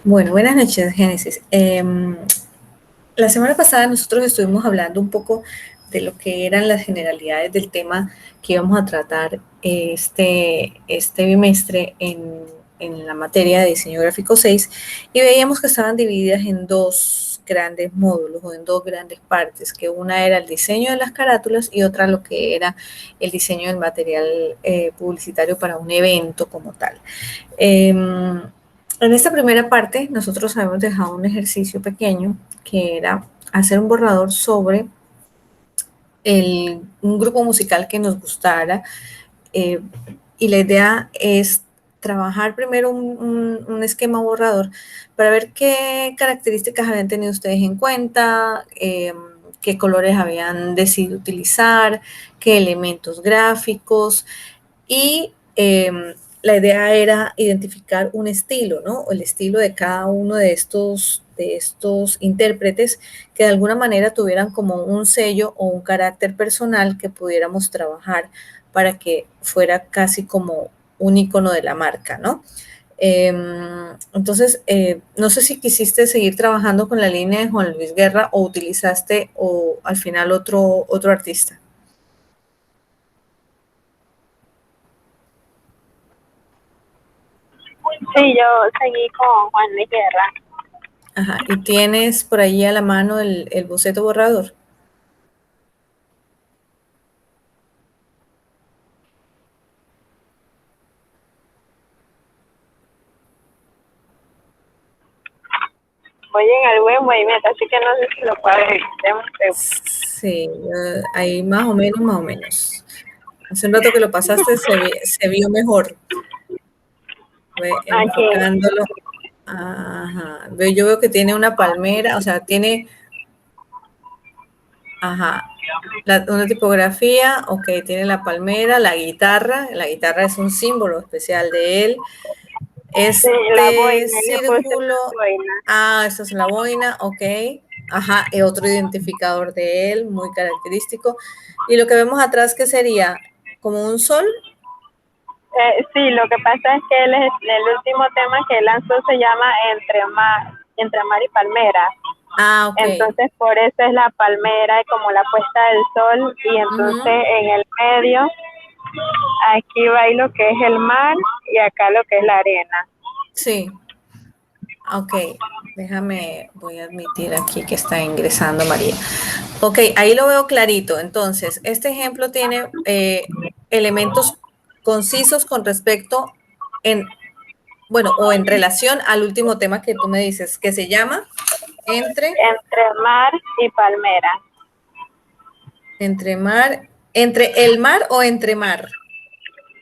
Bueno, buenas noches, Génesis. La semana pasada nosotros estuvimos hablando un poco de lo que eran las generalidades del tema que íbamos a tratar este bimestre en la materia de diseño gráfico 6 y veíamos que estaban divididas en dos grandes módulos o en dos grandes partes, que una era el diseño de las carátulas y otra lo que era el diseño del material publicitario para un evento como tal. En esta primera parte, nosotros habíamos dejado un ejercicio pequeño que era hacer un borrador sobre un grupo musical que nos gustara. eh, y la idea es trabajar primero un esquema borrador para ver qué características habían tenido ustedes en cuenta, qué colores habían decidido utilizar, qué elementos gráficos y la idea era identificar un estilo, ¿no? El estilo de cada uno de estos intérpretes que de alguna manera tuvieran como un sello o un carácter personal que pudiéramos trabajar para que fuera casi como un icono de la marca, ¿no? Entonces, no sé si quisiste seguir trabajando con la línea de Juan Luis Guerra o utilizaste o al final otro artista. Sí, yo seguí con Juan Luis Guerra. Ajá, y tienes por ahí a la mano el boceto borrador. Voy en el buen movimiento, así que no sé si lo puedo ver. Sí, ahí más o menos, más o menos. Hace un rato que lo pasaste, se vio mejor. Fue Aquí. enfocándolo. Ajá. Yo veo que tiene una palmera, o sea, tiene, ajá, una tipografía, ok, tiene la palmera, la guitarra es un símbolo especial de él. Sí, la Este boina, le puse círculo, una boina. esa es la boina, ok. Ajá, y otro identificador de él, muy característico. Y lo que vemos atrás, ¿qué sería? ¿Como un sol? Sí, lo que pasa es que el último tema que lanzó se llama Entre Mar y Palmera. Ah, ok. Entonces, por eso es la palmera y como la puesta del sol. Y entonces en el medio, aquí va ahí lo que es el mar y acá lo que es la arena. Sí, ok. Voy a admitir aquí que está ingresando María. Ok, ahí lo veo clarito. Entonces, este ejemplo tiene elementos concisos con respecto bueno, o en relación al último tema que tú me dices, que se llama Entre mar y palmera. entre mar, entre el mar o entre mar.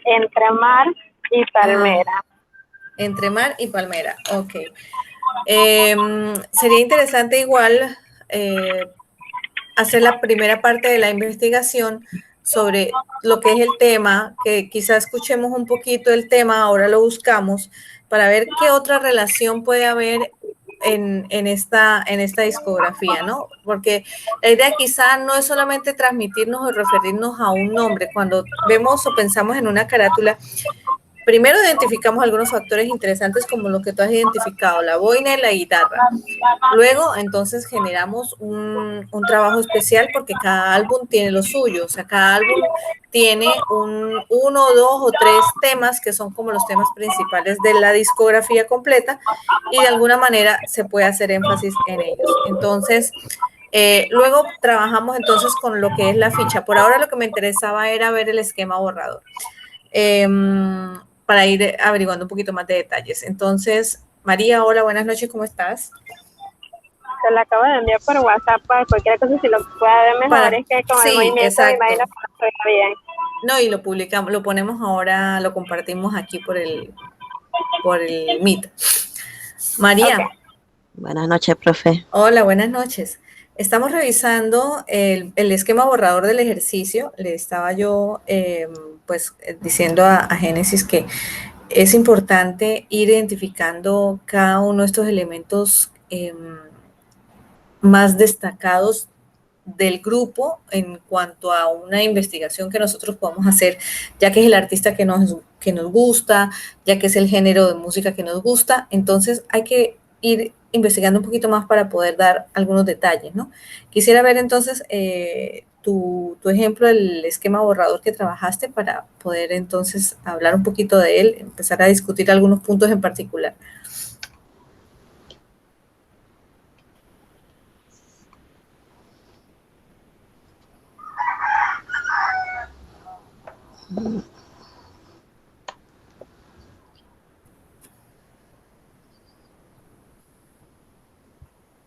Entre mar y Ah, palmera. entre mar y palmera, ok. Sería interesante igual hacer la primera parte de la investigación sobre lo que es el tema, que quizás escuchemos un poquito el tema, ahora lo buscamos, para ver qué otra relación puede haber en esta discografía, ¿no? Porque la idea quizá no es solamente transmitirnos o referirnos a un nombre. Cuando vemos o pensamos en una carátula, primero identificamos algunos factores interesantes como lo que tú has identificado, la boina y la guitarra. Luego, entonces, generamos un trabajo especial porque cada álbum tiene lo suyo, o sea, cada álbum tiene uno, dos o tres temas que son como los temas principales de la discografía completa y de alguna manera se puede hacer énfasis en ellos. Entonces, luego trabajamos entonces con lo que es la ficha. Por ahora lo que me interesaba era ver el esquema borrador eh, para ir averiguando un poquito más de detalles. Entonces, María, hola, buenas noches, ¿cómo estás? Se la acabo de enviar por WhatsApp para cualquier cosa. Si lo puede ver mejor, es que con el Sí, movimiento me imagino exacto. que no estoy bien. No, y lo publicamos, lo ponemos ahora, lo compartimos aquí por el Meet. Ok. María, Buenas noches, profe. hola, buenas noches. Estamos revisando el esquema borrador del ejercicio. Le estaba yo diciendo a Génesis que es importante ir identificando cada uno de estos elementos más destacados del grupo en cuanto a una investigación que nosotros podemos hacer, ya que es el artista que nos gusta, ya que es el género de música que nos gusta. Entonces hay que ir investigando un poquito más para poder dar algunos detalles, ¿no? Quisiera ver entonces tu ejemplo, el esquema borrador que trabajaste para poder entonces hablar un poquito de él, empezar a discutir algunos puntos en particular.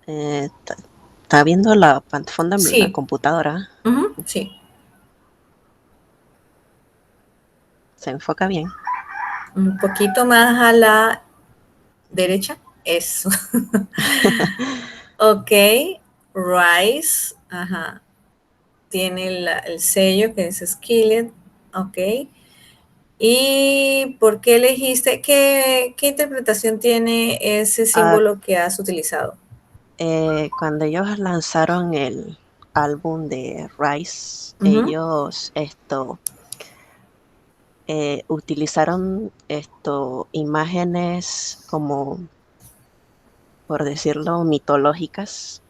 ¿Está viendo la pantalla de la Sí. computadora? Sí. ¿Se enfoca bien? Un poquito más a la derecha. Eso. Ok. Rice. Ajá. Tiene el sello que dice Skillet. Ok. ¿Y por qué elegiste? ¿Qué interpretación tiene ese símbolo que has utilizado? Cuando ellos lanzaron el álbum de Rise, ellos utilizaron imágenes como, por decirlo, mitológicas.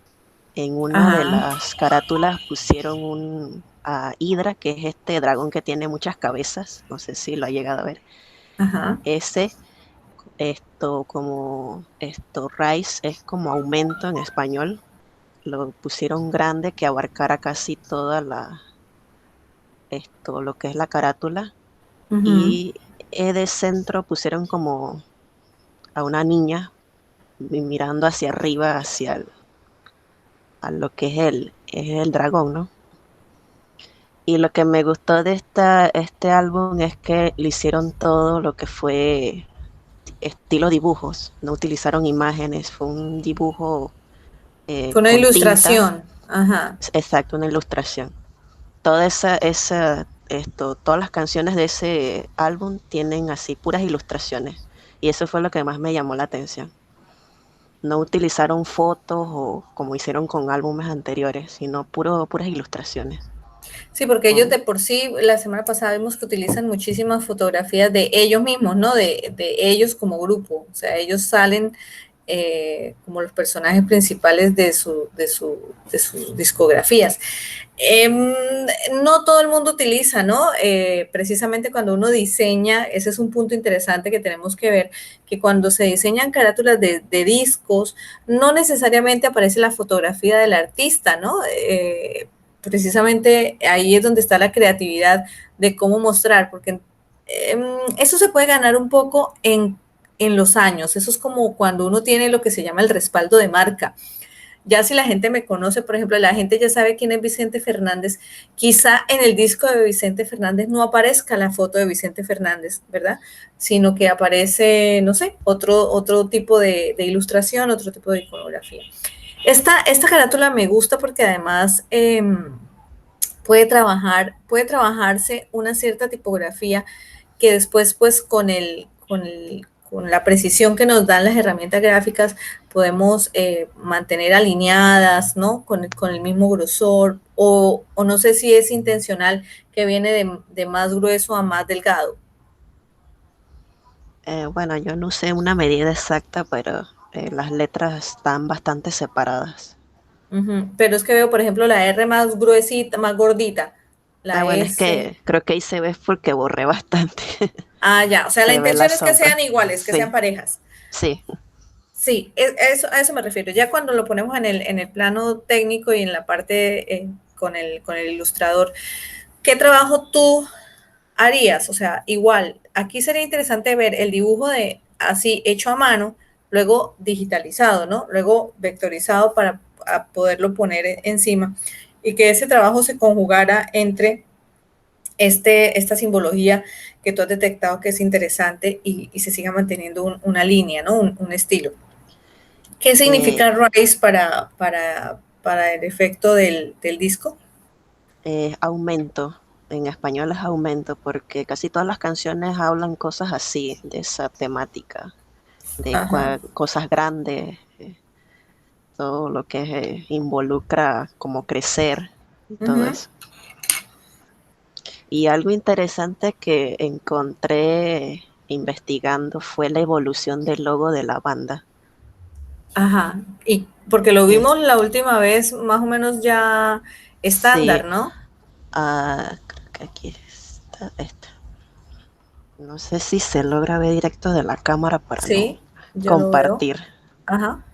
En una de las carátulas pusieron a Hydra, que es este dragón que tiene muchas cabezas. No sé si lo ha llegado a ver. Ajá. Ese, Rise es como aumento en español. Lo pusieron grande que abarcara casi toda lo que es la carátula. Y de centro pusieron como a una niña mirando hacia arriba, a lo que es el dragón, ¿no? Y lo que me gustó de este álbum es que le hicieron todo lo que fue estilo dibujos, no utilizaron imágenes, fue un dibujo Fue una con tinta, ilustración. Ajá. exacto, una ilustración. Todas las canciones de ese álbum tienen así puras ilustraciones. Y eso fue lo que más me llamó la atención. No utilizaron fotos o como hicieron con álbumes anteriores, sino puras ilustraciones. Sí, porque ellos de por sí, la semana pasada vimos que utilizan muchísimas fotografías de ellos mismos, ¿no? De ellos como grupo. O sea, ellos salen como los personajes principales de sus discografías. No todo el mundo utiliza, ¿no? Precisamente cuando uno diseña, ese es un punto interesante que tenemos que ver, que cuando se diseñan carátulas de discos, no necesariamente aparece la fotografía del artista, ¿no? Precisamente ahí es donde está la creatividad de cómo mostrar, porque eso se puede ganar un poco en los años. Eso es como cuando uno tiene lo que se llama el respaldo de marca. Ya si la gente me conoce, por ejemplo, la gente ya sabe quién es Vicente Fernández, quizá en el disco de Vicente Fernández no aparezca la foto de Vicente Fernández, ¿verdad? Sino que aparece, no sé, otro tipo de ilustración, otro tipo de iconografía. Esta carátula me gusta porque además puede trabajarse una cierta tipografía que después, pues, con la precisión que nos dan las herramientas gráficas, podemos mantener alineadas, ¿no? Con el mismo grosor, o no sé si es intencional que viene de más grueso a más delgado. Bueno, yo no sé una medida exacta, pero las letras están bastante separadas. Pero es que veo, por ejemplo, la R más gruesita, más gordita, la Bueno, es S. que creo que ahí se ve porque borré bastante. Ah, ya, o sea, la Se ve la intención es que sombra. sean iguales, que sean Sí, parejas. sí. Sí, a eso me refiero. Ya cuando lo ponemos en el plano técnico y en la parte con el ilustrador, ¿qué trabajo tú harías? O sea, igual, aquí sería interesante ver el dibujo de así hecho a mano, luego digitalizado, ¿no? Luego vectorizado para poderlo poner encima y que ese trabajo se conjugara entre esta simbología que tú has detectado que es interesante y se siga manteniendo una línea, ¿no? Un estilo. ¿Qué significa Rise para el efecto del disco? Aumento. En español es aumento porque casi todas las canciones hablan cosas así, de esa temática, de Ajá. cosas grandes, todo lo que involucra como crecer y todo Uh-huh. eso. Y algo interesante que encontré investigando fue la evolución del logo de la banda. Ajá, y porque lo vimos la última vez más o menos ya estándar, Sí, ¿no? creo que aquí está esta. No sé si se logra ver directo de la cámara para no Sí, yo lo veo. compartir. Ajá.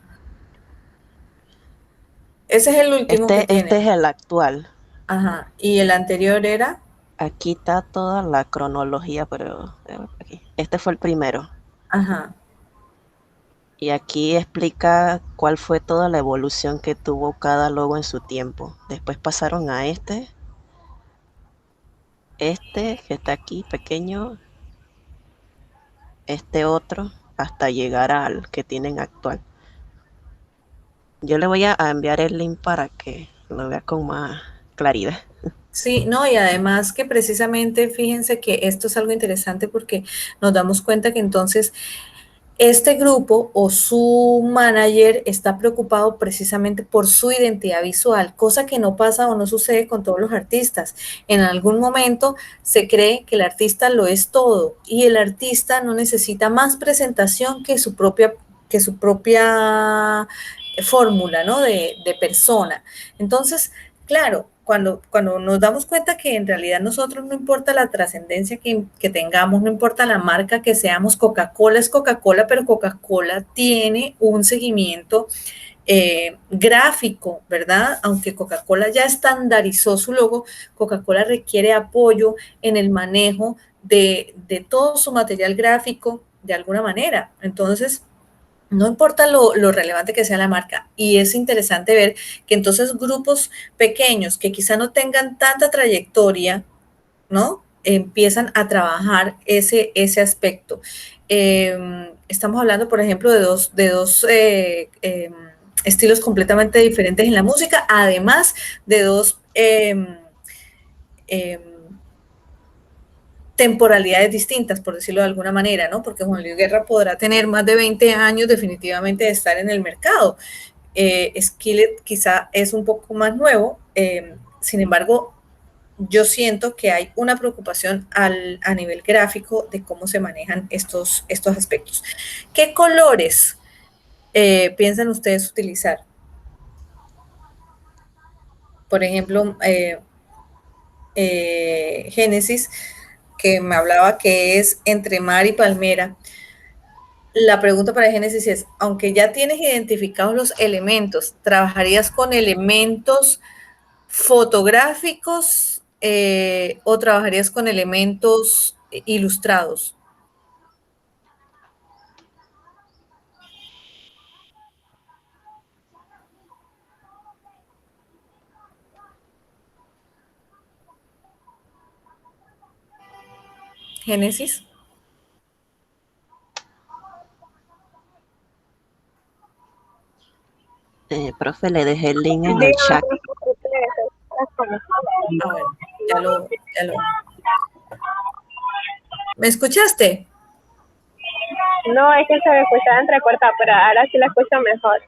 Ese es el último que Este es tienen. el actual. Ajá. ¿Y el anterior era? Aquí está toda la cronología, pero aquí. Este fue el primero. Ajá. Y aquí explica cuál fue toda la evolución que tuvo cada logo en su tiempo. Después pasaron a este que está aquí pequeño, este otro, hasta llegar al que tienen actual. Yo le voy a enviar el link para que lo vea con más claridad. Sí, no, y además que precisamente fíjense que esto es algo interesante porque nos damos cuenta que entonces este grupo o su manager está preocupado precisamente por su identidad visual, cosa que no pasa o no sucede con todos los artistas. En algún momento se cree que el artista lo es todo y el artista no necesita más presentación que su propia fórmula, ¿no? De persona. Entonces, claro, cuando nos damos cuenta que en realidad nosotros no importa la trascendencia que tengamos, no importa la marca que seamos, Coca-Cola es Coca-Cola, pero Coca-Cola tiene un seguimiento gráfico, ¿verdad? Aunque Coca-Cola ya estandarizó su logo, Coca-Cola requiere apoyo en el manejo de todo su material gráfico de alguna manera. Entonces, no importa lo relevante que sea la marca. Y es interesante ver que entonces grupos pequeños que quizá no tengan tanta trayectoria, ¿no? Empiezan a trabajar ese aspecto. Estamos hablando, por ejemplo, de dos estilos completamente diferentes en la música, además de dos eh, temporalidades distintas, por decirlo de alguna manera, ¿no? Porque Juan Luis Guerra podrá tener más de 20 años definitivamente de estar en el mercado. Skillet quizá es un poco más nuevo, sin embargo, yo siento que hay una preocupación a nivel gráfico de cómo se manejan estos aspectos. ¿Qué colores piensan ustedes utilizar? Por ejemplo, Génesis, que me hablaba que es entre mar y palmera. La pregunta para Génesis es, aunque ya tienes identificados los elementos, ¿trabajarías con elementos fotográficos o trabajarías con elementos ilustrados? Génesis. Profe, le dejé el link en el Dígame, chat. Ah, bueno, ya lo. ¿Me escuchaste? no, es que se me escuchaba entrecortada, pero ahora sí la escucho mejor.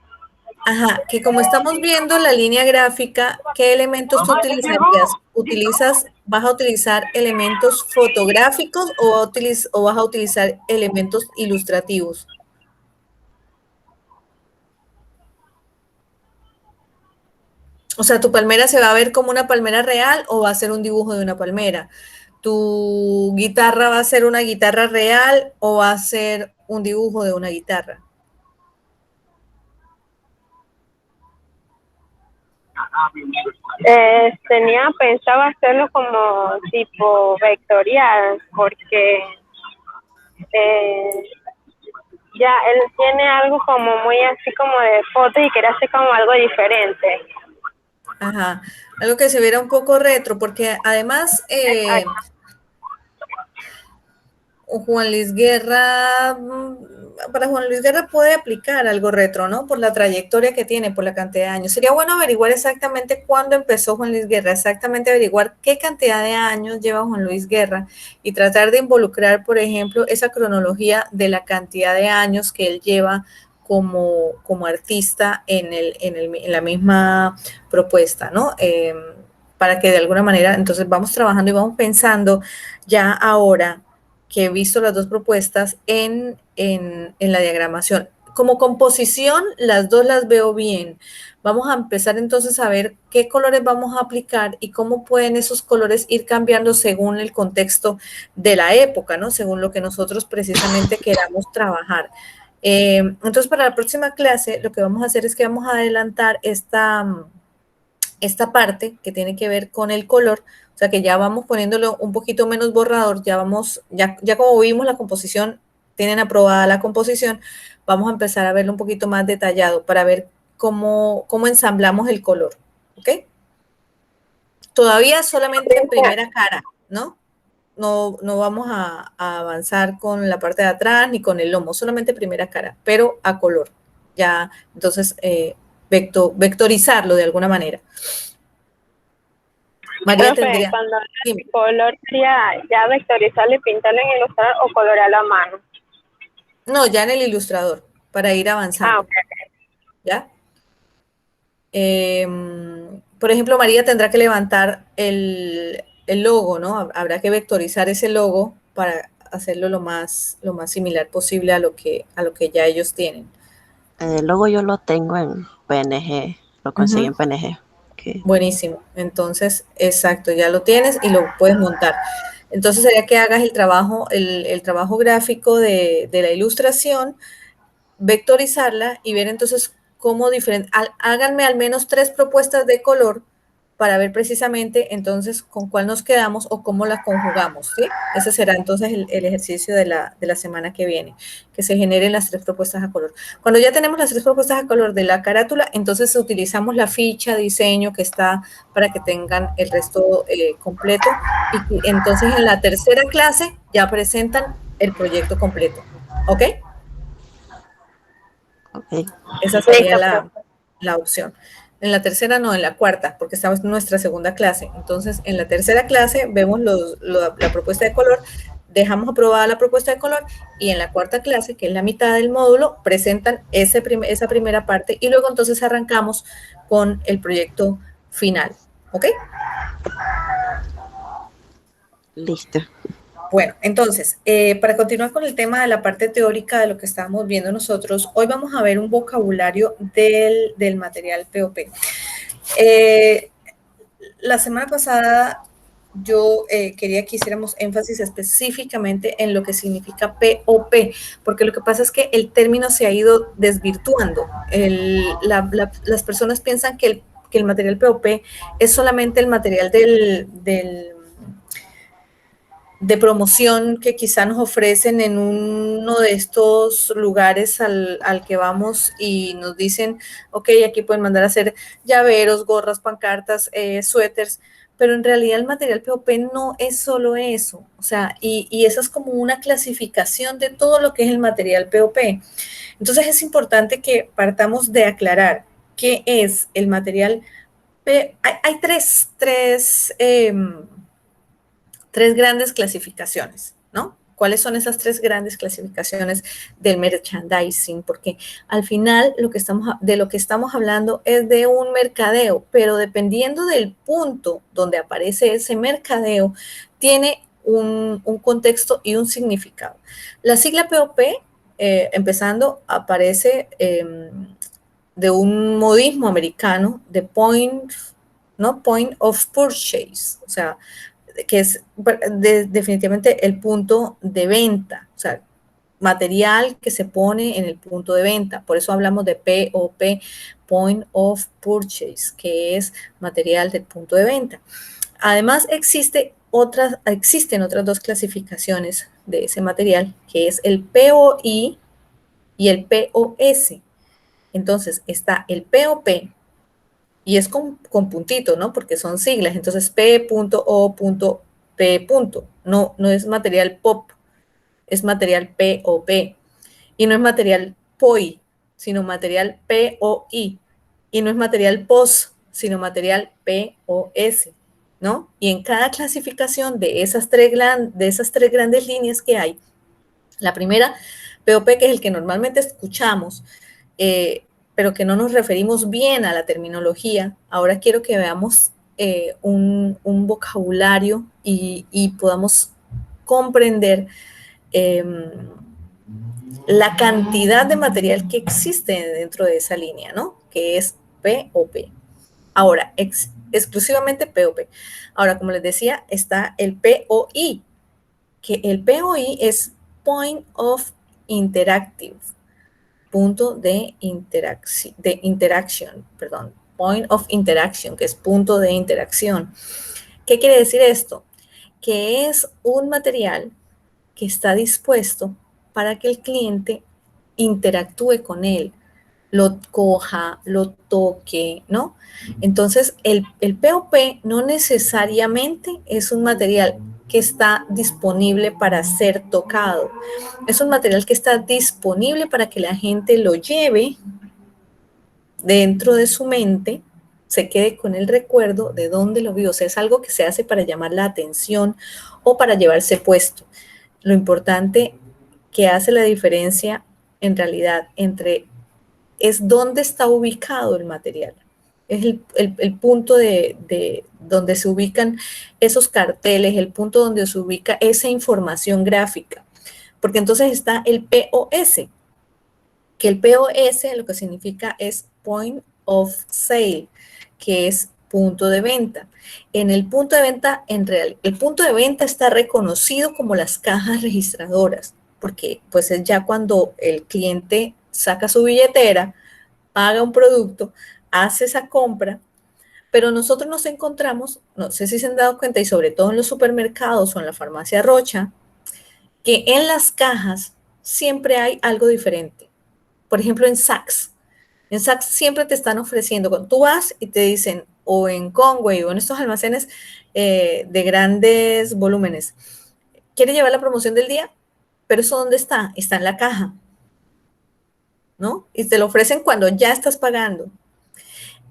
Ajá, que como estamos viendo la línea gráfica, ¿qué elementos tú utilizarías? ¿Vas a utilizar elementos fotográficos o vas a utilizar elementos ilustrativos? O sea, ¿tu palmera se va a ver como una palmera real o va a ser un dibujo de una palmera? ¿Tu guitarra va a ser una guitarra real o va a ser un dibujo de una guitarra? Tenía pensado hacerlo como tipo vectorial, porque eh, ya él tiene algo como muy así como de foto y quería hacer como algo diferente. Ajá, algo que se viera un poco retro, porque además Juan Luis Guerra, para Juan Luis Guerra puede aplicar algo retro, ¿no? Por la trayectoria que tiene, por la cantidad de años. Sería bueno averiguar exactamente cuándo empezó Juan Luis Guerra, exactamente averiguar qué cantidad de años lleva Juan Luis Guerra y tratar de involucrar, por ejemplo, esa cronología de la cantidad de años que él lleva como artista en la misma propuesta, ¿no? Para que de alguna manera, entonces vamos trabajando y vamos pensando ya ahora que he visto las dos propuestas en la diagramación. como composición, las dos las veo bien. Vamos a empezar entonces a ver qué colores vamos a aplicar y cómo pueden esos colores ir cambiando según el contexto de la época, ¿no? Según lo que nosotros precisamente queramos trabajar. Entonces, para la próxima clase, lo que vamos a hacer es que vamos a adelantar esta parte que tiene que ver con el color, o sea que ya vamos poniéndolo un poquito menos borrador, ya como vimos la composición, tienen aprobada la composición, vamos a empezar a verlo un poquito más detallado para ver cómo ensamblamos el color, ¿ok? Todavía solamente en primera cara, ¿no? No vamos a avanzar con la parte de atrás ni con el lomo, solamente primera cara, pero a color. Ya, entonces, vectorizarlo de alguna manera. María Profe, tendría. cuando habla Dime. de color, ya vectorizarlo y pintarlo en el ilustrador o colorarlo a mano. No, ya en el ilustrador, para ir avanzando. Ok. ¿Ya? Por ejemplo, María tendrá que levantar el logo, ¿no? Habrá que vectorizar ese logo para hacerlo lo más similar posible a lo que ya ellos tienen. El logo yo lo tengo en PNG, lo conseguí en PNG. Okay. Buenísimo. Entonces, exacto, ya lo tienes y lo puedes montar. Entonces sería que hagas el trabajo gráfico de la ilustración, vectorizarla y ver entonces cómo háganme al menos 3 propuestas de color para ver precisamente entonces con cuál nos quedamos o cómo las conjugamos, ¿sí? Ese será entonces el ejercicio de la semana que viene, que se generen las 3 propuestas a color. Cuando ya tenemos las 3 propuestas a color de la carátula, entonces utilizamos la ficha, diseño que está para que tengan el resto completo y entonces en la tercera clase ya presentan el proyecto completo, ¿ok? Okay. Esa sería la opción. En la tercera no, en la cuarta, porque estamos en nuestra segunda clase. Entonces, en la tercera clase vemos la propuesta de color, dejamos aprobada la propuesta de color y en la cuarta clase, que es la mitad del módulo, presentan esa primera parte y luego entonces arrancamos con el proyecto final. ¿Ok? Listo. Bueno, entonces, para continuar con el tema de la parte teórica de lo que estábamos viendo nosotros, hoy vamos a ver un vocabulario del material POP. La semana pasada yo quería que hiciéramos énfasis específicamente en lo que significa POP, porque lo que pasa es que el término se ha ido desvirtuando. Las personas piensan que el material POP es solamente el material de promoción que quizá nos ofrecen en uno de estos lugares al que vamos y nos dicen, ok, aquí pueden mandar a hacer llaveros, gorras, pancartas, suéteres, pero en realidad el material POP no es solo eso, o sea, y esa es como una clasificación de todo lo que es el material POP. Entonces es importante que partamos de aclarar qué es el material P. Hay tres grandes clasificaciones, ¿no? ¿Cuáles son esas 3 grandes clasificaciones del merchandising? Porque al final de lo que estamos hablando es de un mercadeo, pero dependiendo del punto donde aparece ese mercadeo, tiene un contexto y un significado. La sigla POP, empezando, aparece de un modismo americano de point, ¿no? Point of purchase, o sea, que es definitivamente el punto de venta, o sea, material que se pone en el punto de venta. Por eso hablamos de POP, Point of Purchase, que es material del punto de venta. Además, existen otras 2 clasificaciones de ese material, que es el POI y el POS. Entonces, está el POP, y es con puntito, ¿no? Porque son siglas. Entonces, P.O.P. No es material POP, es material POP. Y no es material POI, sino material POI. Y no es material POS, sino material POS, ¿no? Y en cada clasificación de esas tres grandes líneas que hay, la primera, POP, que es el que normalmente escuchamos, pero que no nos referimos bien a la terminología. Ahora quiero que veamos un vocabulario y podamos comprender la cantidad de material que existe dentro de esa línea, ¿no? Que es POP. Ahora, exclusivamente POP. Ahora, como les decía, está el POI, que el POI es Point of Interactive, punto de interacción, perdón, Point of Interaction, que es punto de interacción. ¿Qué quiere decir esto? Que es un material que está dispuesto para que el cliente interactúe con él, lo coja, lo toque, ¿no? Entonces, el POP no necesariamente es un material que está disponible para ser tocado. Es un material que está disponible para que la gente lo lleve dentro de su mente, se quede con el recuerdo de dónde lo vio. O sea, es algo que se hace para llamar la atención o para llevarse puesto. Lo importante que hace la diferencia en realidad entre es dónde está ubicado el material. Es el punto de donde se ubican esos carteles, el punto donde se ubica esa información gráfica. Porque entonces está el POS, que el POS lo que significa es Point of Sale, que es punto de venta. En el punto de venta, en real, el punto de venta está reconocido como las cajas registradoras, porque pues es ya cuando el cliente saca su billetera, paga un producto, hace esa compra, pero nosotros nos encontramos, no sé si se han dado cuenta, y sobre todo en los supermercados o en la farmacia Rocha, que en las cajas siempre hay algo diferente. Por ejemplo, en Saks. En Saks siempre te están ofreciendo, cuando tú vas y te dicen, o en Conway o en estos almacenes de grandes volúmenes, ¿quieres llevar la promoción del día? Pero eso ¿dónde está? Está en la caja, ¿no? Y te lo ofrecen cuando ya estás pagando.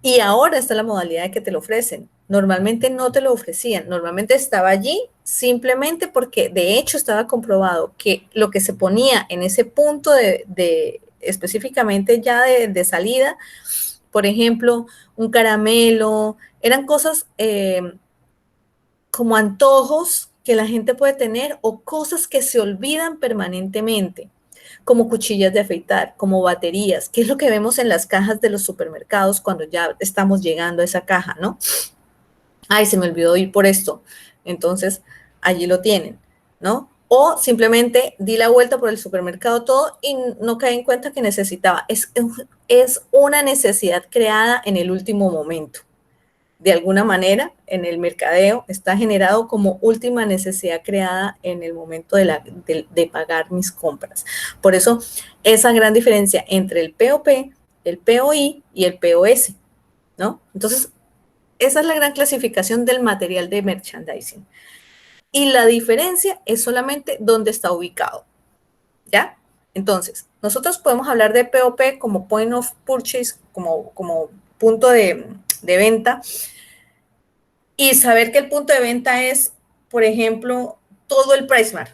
Y ahora está la modalidad de que te lo ofrecen. Normalmente no te lo ofrecían, normalmente estaba allí simplemente porque de hecho estaba comprobado que lo que se ponía en ese punto de específicamente ya de salida, por ejemplo, un caramelo, eran cosas como antojos que la gente puede tener o cosas que se olvidan permanentemente, como cuchillas de afeitar, como baterías, que es lo que vemos en las cajas de los supermercados cuando ya estamos llegando a esa caja, ¿no? Ay, se me olvidó ir por esto. Entonces, allí lo tienen, ¿no? O simplemente di la vuelta por el supermercado todo y no caí en cuenta que necesitaba. Es una necesidad creada en el último momento. De alguna manera, en el mercadeo está generado como última necesidad creada en el momento de pagar mis compras. Por eso, esa gran diferencia entre el POP, el POI y el POS, ¿no? Entonces, esa es la gran clasificación del material de merchandising. Y la diferencia es solamente dónde está ubicado, ¿ya? Entonces, nosotros podemos hablar de POP como Point of Purchase, como punto de venta, y saber que el punto de venta es, por ejemplo, todo el PriceMart.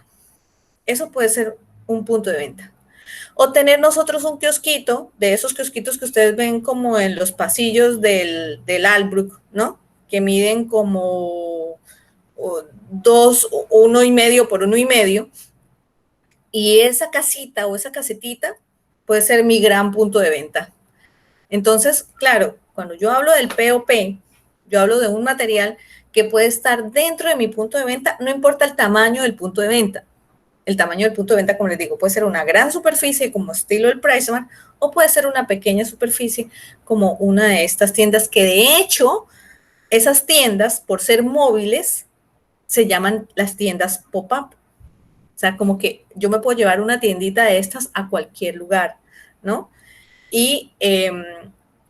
Eso puede ser un punto de venta. O tener nosotros un kiosquito, de esos kiosquitos que ustedes ven como en los pasillos del Albrook, ¿no? Que miden como 1,5 por 1,5. Y esa casita o esa casetita puede ser mi gran punto de venta. Entonces, claro, cuando yo hablo del POP, yo hablo de un material que puede estar dentro de mi punto de venta, no importa el tamaño del punto de venta. El tamaño del punto de venta, como les digo, puede ser una gran superficie como estilo el PriceMart o puede ser una pequeña superficie como una de estas tiendas que de hecho, esas tiendas, por ser móviles, se llaman las tiendas pop-up. O sea, como que yo me puedo llevar una tiendita de estas a cualquier lugar, ¿no? Y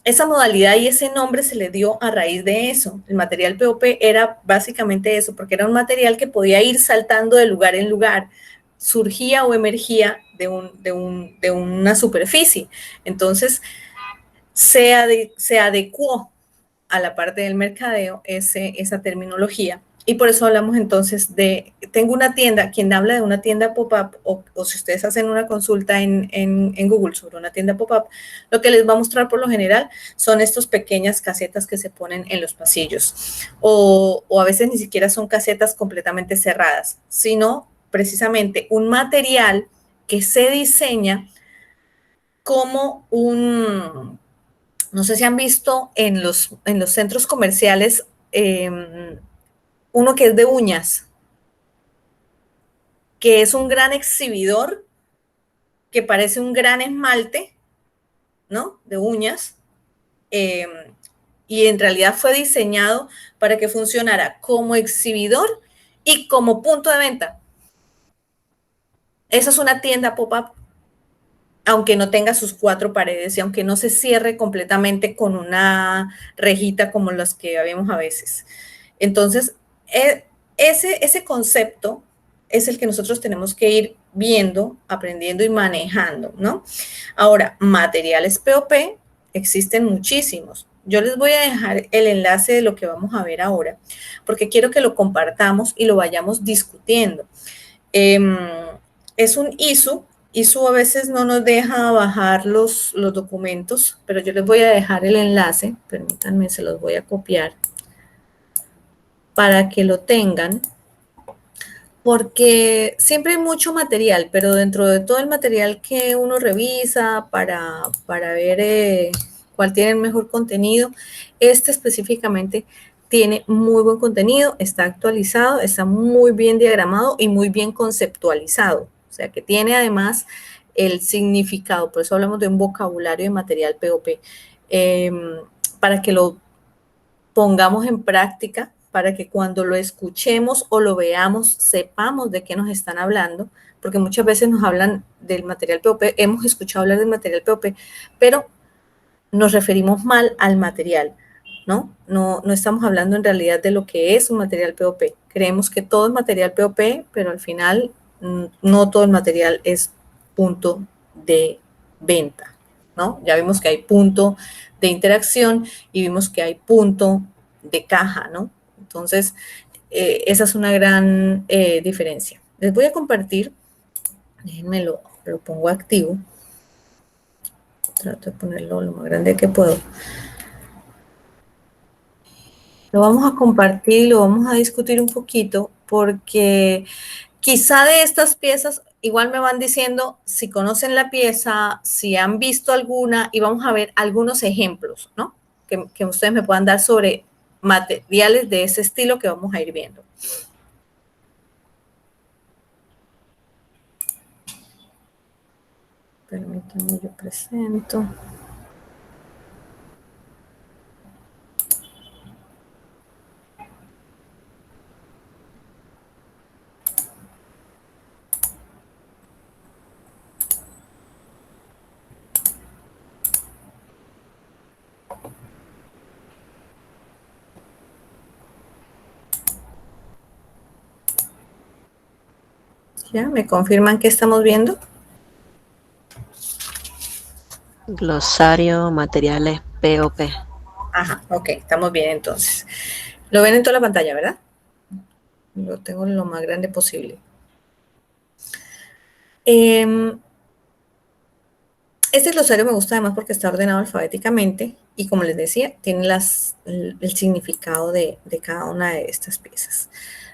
esa modalidad y ese nombre se le dio a raíz de eso. El material POP era básicamente eso, porque era un material que podía ir saltando de lugar en lugar, surgía o emergía de una superficie. Entonces, se adecuó a la parte del mercadeo esa terminología. Y por eso hablamos entonces tengo una tienda, quien habla de una tienda pop-up, o si ustedes hacen una consulta en Google sobre una tienda pop-up, lo que les va a mostrar por lo general son estas pequeñas casetas que se ponen en los pasillos. O a veces ni siquiera son casetas completamente cerradas, sino precisamente un material que se diseña como no sé si han visto en los centros comerciales uno que es de uñas, que es un gran exhibidor, que parece un gran esmalte, ¿no? De uñas. Eh, y en realidad fue diseñado para que funcionara como exhibidor y como punto de venta. Esa es una tienda pop-up, aunque no tenga sus 4 paredes y aunque no se cierre completamente con una rejita como las que vemos a veces. Entonces, ese concepto es el que nosotros tenemos que ir viendo, aprendiendo y manejando, ¿no? Ahora, materiales POP existen muchísimos. Yo les voy a dejar el enlace de lo que vamos a ver ahora, porque quiero que lo compartamos y lo vayamos discutiendo. Es un ISO. ISO a veces no nos deja bajar los documentos, pero yo les voy a dejar el enlace. Permítanme, se los voy a copiar para que lo tengan, porque siempre hay mucho material, pero dentro de todo el material que uno revisa para ver cuál tiene el mejor contenido, este específicamente tiene muy buen contenido, está actualizado, está muy bien diagramado y muy bien conceptualizado. O sea, que tiene además el significado, por eso hablamos de un vocabulario de material POP, para que lo pongamos en práctica, para que cuando lo escuchemos o lo veamos, sepamos de qué nos están hablando, porque muchas veces nos hablan del material POP, hemos escuchado hablar del material POP, pero nos referimos mal al material, ¿no? No estamos hablando en realidad de lo que es un material POP. Creemos que todo es material POP, pero al final no todo el material es punto de venta, ¿no? Ya vimos que hay punto de interacción y vimos que hay punto de caja, ¿no? Entonces, esa es una gran diferencia. Les voy a compartir, déjenme lo pongo activo. Trato de ponerlo lo más grande que puedo. Lo vamos a compartir y lo vamos a discutir un poquito porque quizá de estas piezas igual me van diciendo si conocen la pieza, si han visto alguna y vamos a ver algunos ejemplos, ¿no? Que ustedes me puedan dar sobre materiales de ese estilo que vamos a ir viendo. Permítanme, yo presento. ¿Ya? ¿Me confirman que estamos viendo? Glosario, materiales POP. Ajá, ok, estamos bien entonces. Lo ven en toda la pantalla, ¿verdad? Lo tengo lo más grande posible. Este glosario me gusta además porque está ordenado alfabéticamente y como les decía, tiene el significado de cada una de estas piezas.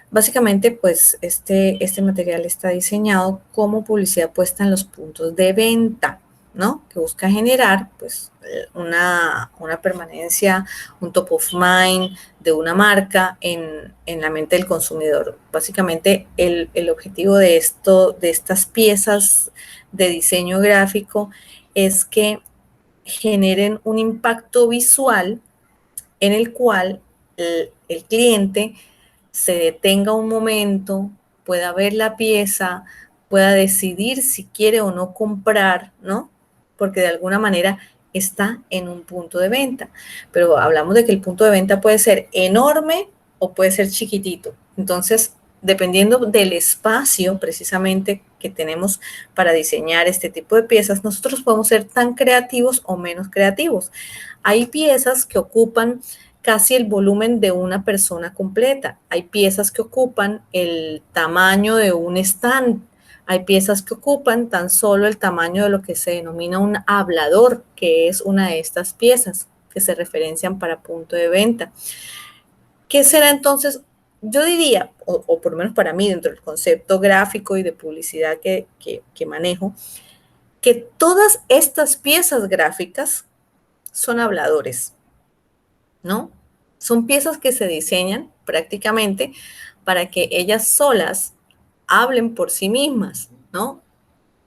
Básicamente, pues este material está diseñado como publicidad puesta en los puntos de venta, ¿no? Que busca generar, pues, una permanencia, un top of mind de una marca en la mente del consumidor. Básicamente, el objetivo de estas piezas de diseño gráfico es que generen un impacto visual en el cual el cliente se detenga un momento, pueda ver la pieza, pueda decidir si quiere o no comprar, ¿no? Porque de alguna manera está en un punto de venta. Pero hablamos de que el punto de venta puede ser enorme o puede ser chiquitito. Entonces, dependiendo del espacio precisamente que tenemos para diseñar este tipo de piezas, nosotros podemos ser tan creativos o menos creativos. Hay piezas que ocupan casi el volumen de una persona completa. Hay piezas que ocupan el tamaño de un stand. Hay piezas que ocupan tan solo el tamaño de lo que se denomina un hablador, que es una de estas piezas que se referencian para punto de venta. ¿Qué será entonces yo diría, o por lo menos para mí, dentro del concepto gráfico y de publicidad que manejo, que todas estas piezas gráficas son habladores, ¿no? Son piezas que se diseñan prácticamente para que ellas solas hablen por sí mismas, ¿no?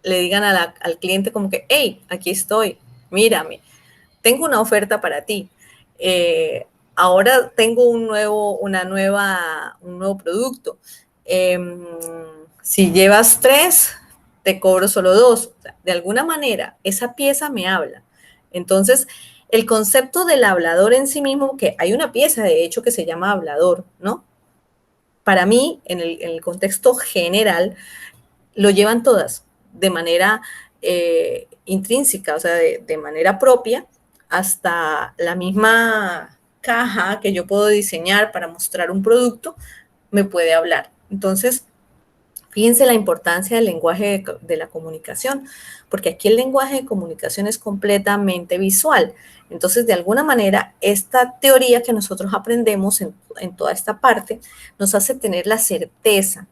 Le digan al cliente como que, hey, aquí estoy, mírame, tengo una oferta para ti. Ahora tengo un nuevo producto. Si llevas 3, te cobro solo 2. O sea, de alguna manera, esa pieza me habla. Entonces, el concepto del hablador en sí mismo, que hay una pieza de hecho que se llama hablador, ¿no? Para mí, en el contexto general, lo llevan todas de manera intrínseca, o sea, de manera propia, hasta la misma caja que yo puedo diseñar para mostrar un producto, me puede hablar. Entonces, fíjense la importancia del lenguaje de la comunicación, porque aquí el lenguaje de comunicación es completamente visual. Entonces, de alguna manera, esta teoría que nosotros aprendemos en toda esta parte nos hace tener la certeza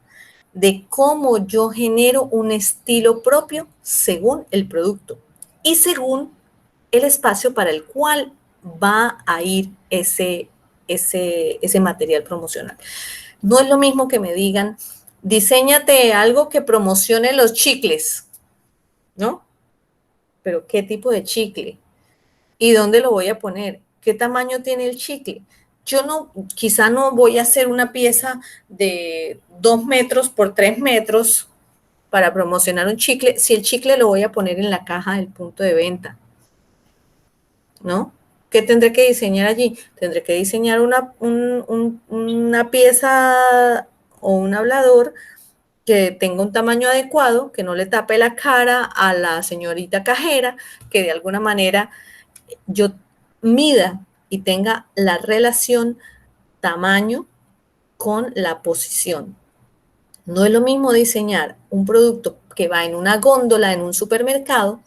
de cómo yo genero un estilo propio según el producto y según el espacio para el cual va a ir ese material promocional. No es lo mismo que me digan, diséñate algo que promocione los chicles, ¿no? Pero ¿qué tipo de chicle? ¿Y dónde lo voy a poner? ¿Qué tamaño tiene el chicle? Yo no, quizá no voy a hacer una pieza de 2 metros por 3 metros para promocionar un chicle, si el chicle lo voy a poner en la caja del punto de venta, ¿no? ¿Qué tendré que diseñar allí? Tendré que diseñar una pieza o un hablador que tenga un tamaño adecuado, que no le tape la cara a la señorita cajera, que de alguna manera yo mida y tenga la relación tamaño con la posición. No es lo mismo diseñar un producto que va en una góndola en un supermercado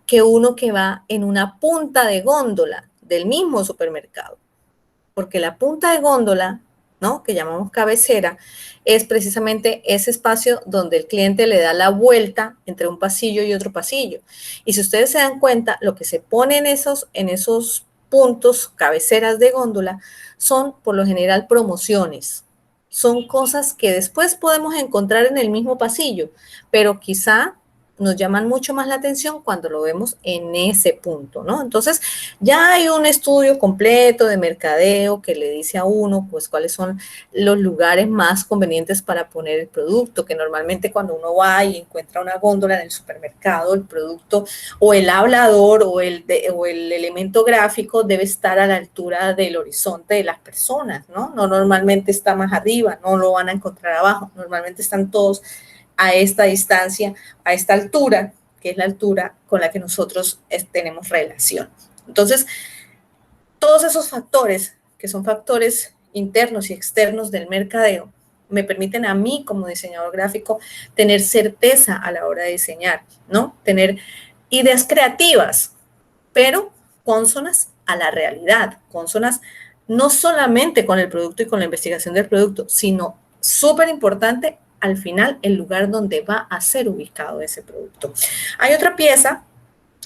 que uno que va en una punta de góndola del mismo supermercado. Porque la punta de góndola, ¿no?, que llamamos cabecera, es precisamente ese espacio donde el cliente le da la vuelta entre un pasillo y otro pasillo. Y si ustedes se dan cuenta, lo que se pone en esos puntos, cabeceras de góndola, son por lo general promociones. Son cosas que después podemos encontrar en el mismo pasillo, pero quizá nos llaman mucho más la atención cuando lo vemos en ese punto, ¿no? Entonces, ya hay un estudio completo de mercadeo que le dice a uno, pues, cuáles son los lugares más convenientes para poner el producto, que normalmente cuando uno va y encuentra una góndola en el supermercado, el producto o el hablador o el elemento gráfico debe estar a la altura del horizonte de las personas, ¿no? No normalmente está más arriba, no lo van a encontrar abajo, normalmente están todos a esta distancia, a esta altura, que es la altura con la que nosotros tenemos relación. Entonces, todos esos factores, que son factores internos y externos del mercadeo, me permiten a mí como diseñador gráfico tener certeza a la hora de diseñar, ¿no? Tener ideas creativas, pero cónsonas a la realidad, cónsonas no solamente con el producto y con la investigación del producto, sino súper importante al final el lugar donde va a ser ubicado ese producto. Hay otra pieza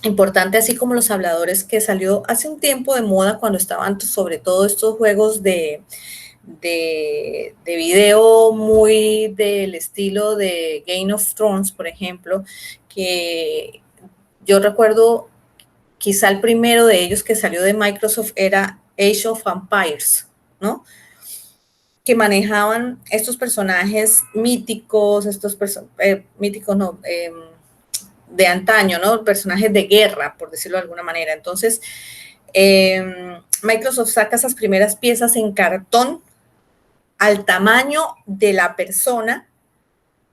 importante, así como los habladores, que salió hace un tiempo de moda cuando estaban sobre todo estos juegos de video muy del estilo de Game of Thrones, por ejemplo, que yo recuerdo quizá el primero de ellos que salió de Microsoft era Age of Empires, ¿no? Que manejaban estos personajes míticos, míticos no, de antaño, ¿no? Personajes de guerra, por decirlo de alguna manera. Entonces, Microsoft saca esas primeras piezas en cartón al tamaño de la persona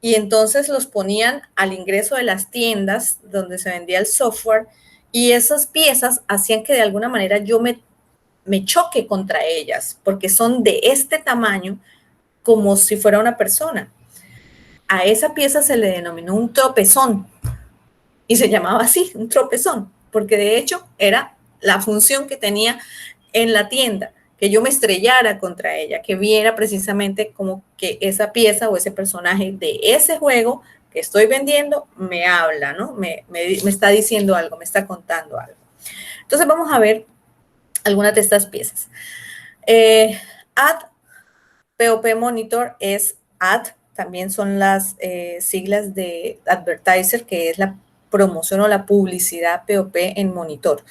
y entonces los ponían al ingreso de las tiendas donde se vendía el software y esas piezas hacían que de alguna manera yo me choque contra ellas porque son de este tamaño como si fuera una persona. A esa pieza se le denominó un tropezón y se llamaba así, un tropezón, porque de hecho era la función que tenía en la tienda. que yo me estrellara contra ella, que viera precisamente como que esa pieza o ese personaje de ese juego que estoy vendiendo me habla, ¿no? Me está diciendo algo, me está contando algo. Entonces vamos a ver algunas de estas piezas. Ad POP Monitor es ad, también son las siglas de advertiser, que es la promoción o la publicidad POP en monitor.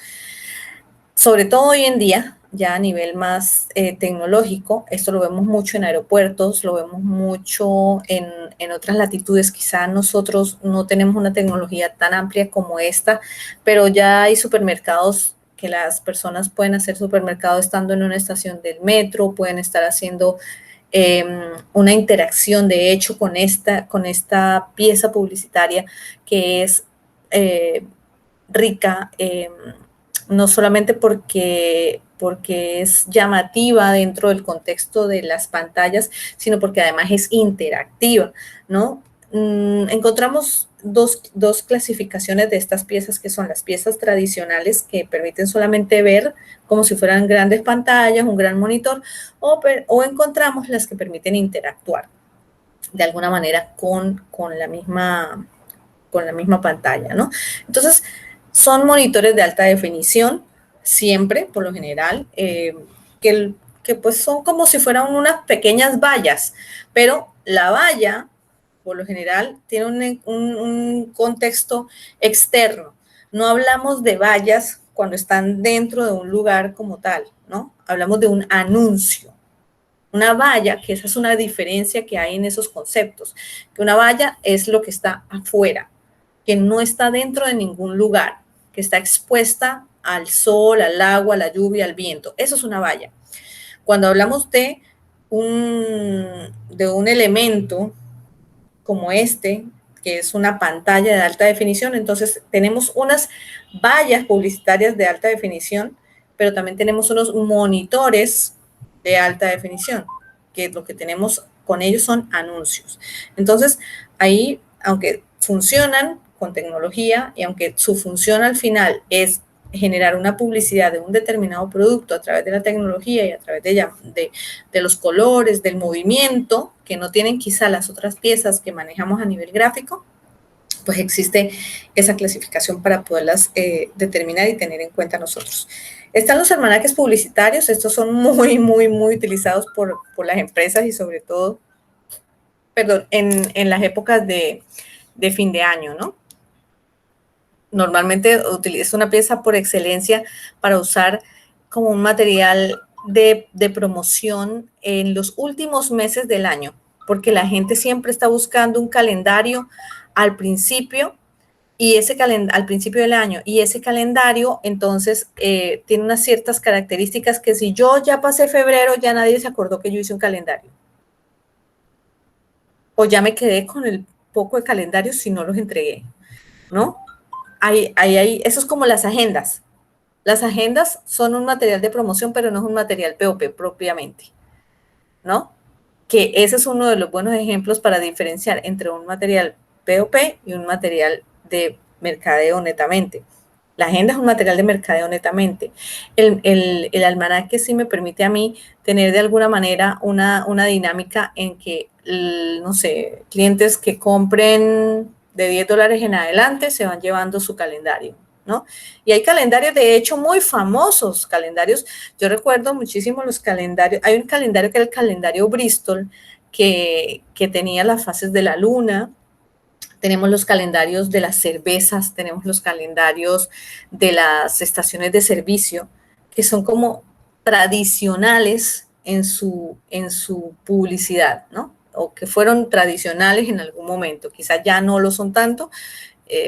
Sobre todo hoy en día, ya a nivel más tecnológico, esto lo vemos mucho en aeropuertos, lo vemos mucho en otras latitudes. Quizá nosotros no tenemos una tecnología tan amplia como esta, pero ya hay supermercados que las personas pueden hacer supermercado estando en una estación del metro, pueden estar haciendo una interacción de hecho con esta pieza publicitaria que es rica, no solamente porque es llamativa dentro del contexto de las pantallas, sino porque además es interactiva, ¿no? Encontramos dos clasificaciones de estas piezas, que son las piezas tradicionales, que permiten solamente ver como si fueran grandes pantallas, un gran monitor, o encontramos las que permiten interactuar de alguna manera con la misma pantalla, ¿no? Entonces, son monitores de alta definición, siempre, por lo general, que pues son como si fueran unas pequeñas vallas, pero la valla, por lo general, tiene un contexto externo. No hablamos de vallas cuando están dentro de un lugar como tal, ¿no? Hablamos de un anuncio. Una valla, que esa es una diferencia que hay en esos conceptos, que una valla es lo que está afuera, que no está dentro de ningún lugar, que está expuesta al sol, al agua, a la lluvia, al viento. Eso es una valla. Cuando hablamos de un elemento como este, que es una pantalla de alta definición, entonces tenemos unas vallas publicitarias de alta definición, pero también tenemos unos monitores de alta definición, que lo que tenemos con ellos son anuncios. Entonces, ahí, aunque funcionan con tecnología y aunque su función al final es generar una publicidad de un determinado producto a través de la tecnología y a través de los colores, del movimiento, que no tienen quizá las otras piezas que manejamos a nivel gráfico, pues existe esa clasificación para poderlas determinar y tener en cuenta nosotros. Están los almanaques publicitarios, estos son muy, muy, muy utilizados por las empresas y sobre todo, en las épocas de fin de año, ¿no? Normalmente utiliza una pieza por excelencia para usar como un material de promoción en los últimos meses del año, porque la gente siempre está buscando un calendario al principio al principio del año, y ese calendario entonces tiene unas ciertas características que si yo ya pasé febrero, ya nadie se acordó que yo hice un calendario. O ya me quedé con el poco de calendarios si no los entregué, ¿no? Eso es como las agendas. Las agendas son un material de promoción, pero no es un material POP propiamente, ¿no? Que ese es uno de los buenos ejemplos para diferenciar entre un material POP y un material de mercadeo netamente. La agenda es un material de mercadeo netamente. El almanaque sí me permite a mí tener de alguna manera una dinámica en que, no sé, clientes que compren de $10 en adelante se van llevando su calendario, ¿no? Y hay calendarios, de hecho, muy famosos, calendarios. Yo recuerdo muchísimo los calendarios. Hay un calendario que era el calendario Bristol, que tenía las fases de la luna. Tenemos los calendarios de las cervezas, tenemos los calendarios de las estaciones de servicio, que son como tradicionales en su publicidad, ¿no? O que fueron tradicionales en algún momento. Quizás ya no lo son tanto,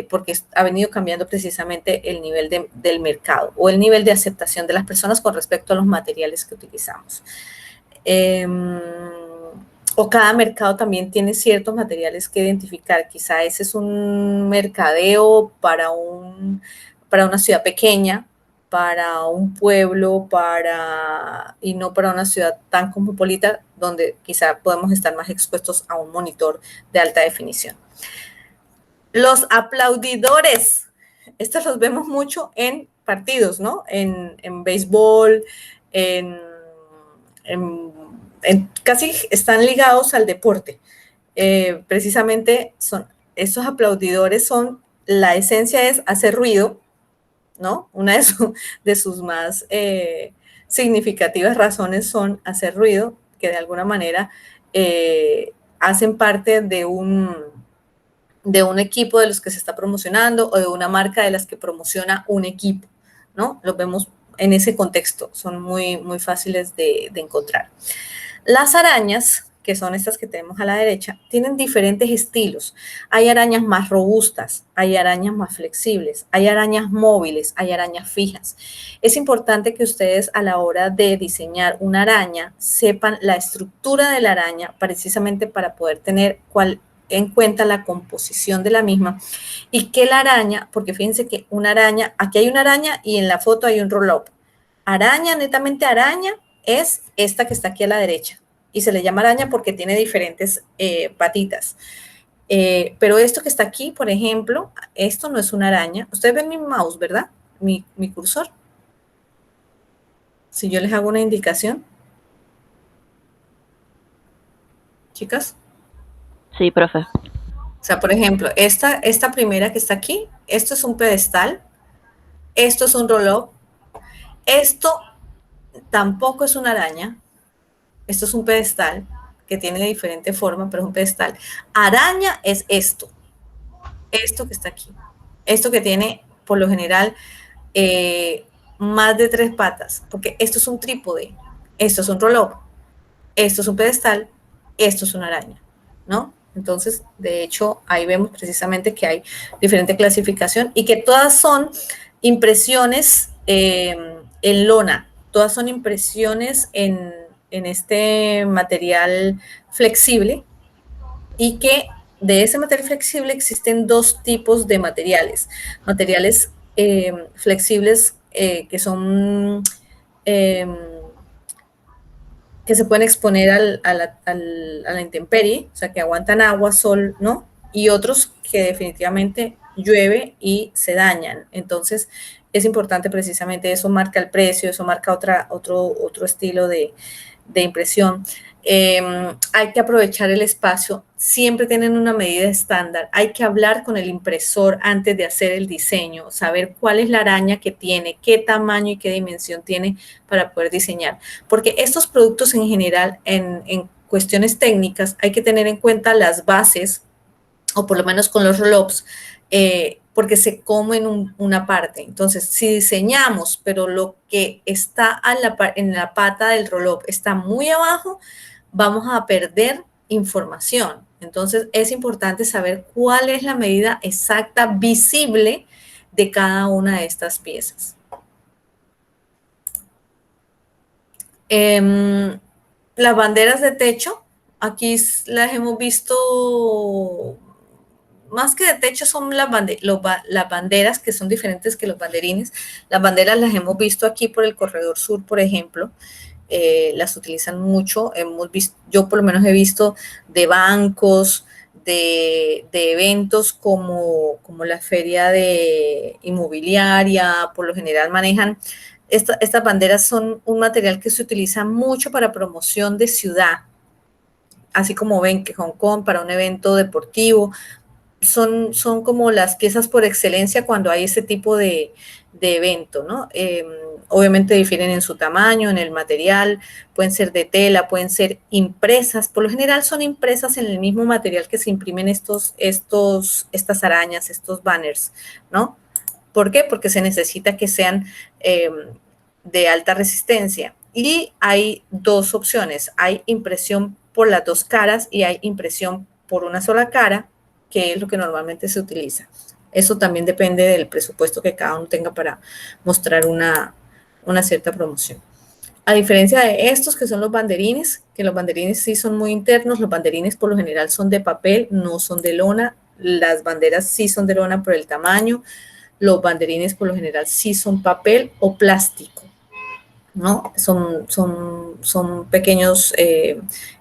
porque ha venido cambiando precisamente el nivel del mercado o el nivel de aceptación de las personas con respecto a los materiales que utilizamos. O cada mercado también tiene ciertos materiales que identificar. Quizá ese es un mercadeo para una ciudad pequeña, para un pueblo, y no para una ciudad tan cosmopolita, donde quizá podemos estar más expuestos a un monitor de alta definición. Los aplaudidores, estos los vemos mucho en partidos, ¿no? En béisbol, en casi están ligados al deporte. Precisamente estos aplaudidores la esencia es hacer ruido, ¿no? Una de sus más significativas razones son hacer ruido, que de alguna manera hacen parte de un equipo de los que se está promocionando o de una marca de las que promociona un equipo, ¿no? Los vemos en ese contexto, son muy, muy fáciles de encontrar. Las arañas, que son estas que tenemos a la derecha, tienen diferentes estilos. Hay arañas más robustas, hay arañas más flexibles, hay arañas móviles, hay arañas fijas. Es importante que ustedes a la hora de diseñar una araña sepan la estructura de la araña precisamente para poder tener en cuenta la composición de la misma y que la araña, porque fíjense que una araña, aquí hay una araña y en la foto hay un roll-up. Araña, netamente araña, es esta que está aquí a la derecha y se le llama araña porque tiene diferentes patitas. Pero esto que está aquí, por ejemplo, esto no es una araña. Ustedes ven mi mouse, ¿verdad? Mi cursor. Si yo les hago una indicación. Chicas. Sí, profe. O sea, por ejemplo, esta primera que está aquí, esto es un pedestal, esto es un roll-up, esto tampoco es una araña, esto es un pedestal que tiene diferente forma, pero es un pedestal. Araña es esto que está aquí, esto que tiene por lo general más de 3 patas, porque esto es un trípode, esto es un roll-up, esto es un pedestal, esto es una araña, ¿no? Entonces, de hecho, ahí vemos precisamente que hay diferente clasificación y que todas son impresiones en lona, todas son impresiones en este material flexible y que de ese material flexible existen 2 tipos de materiales. Materiales flexibles que son que se pueden exponer a la intemperie, o sea, que aguantan agua, sol, ¿no? Y otros que definitivamente llueve y se dañan. Entonces, es importante precisamente, eso marca el precio, eso marca otro estilo de impresión. Hay que aprovechar el espacio, siempre tienen una medida estándar, hay que hablar con el impresor antes de hacer el diseño, saber cuál es la araña que tiene, qué tamaño y qué dimensión tiene para poder diseñar, porque estos productos en general, en cuestiones técnicas, hay que tener en cuenta las bases, o por lo menos con los roll-ups, porque se comen una parte. Entonces, si diseñamos, pero lo que está en la pata del roll-up está muy abajo, vamos a perder información. Entonces, es importante saber cuál es la medida exacta visible de cada una de estas piezas. Las banderas de techo, aquí las hemos visto, más que de techo son las banderas que son diferentes que los banderines. Las banderas las hemos visto aquí por el corredor sur, por ejemplo. Las utilizan mucho. Yo por lo menos he visto de bancos, de eventos como la feria de inmobiliaria, por lo general manejan. Estas banderas son un material que se utiliza mucho para promoción de ciudad, así como ven que Hong Kong para un evento deportivo, son como las piezas por excelencia cuando hay ese tipo de evento, ¿no? Obviamente difieren en su tamaño, en el material, pueden ser de tela, pueden ser impresas, por lo general son impresas en el mismo material que se imprimen estas arañas, estos banners, ¿no? ¿Por qué? Porque se necesita que sean de alta resistencia. Y hay 2 opciones, hay impresión por las 2 caras y hay impresión por una sola cara, que es lo que normalmente se utiliza. Eso también depende del presupuesto que cada uno tenga para mostrar una cierta promoción. A diferencia de estos que son los banderines, que los banderines sí son muy internos, los banderines por lo general son de papel, no son de lona, las banderas sí son de lona por el tamaño, los banderines por lo general sí son papel o plástico, ¿no? Son pequeños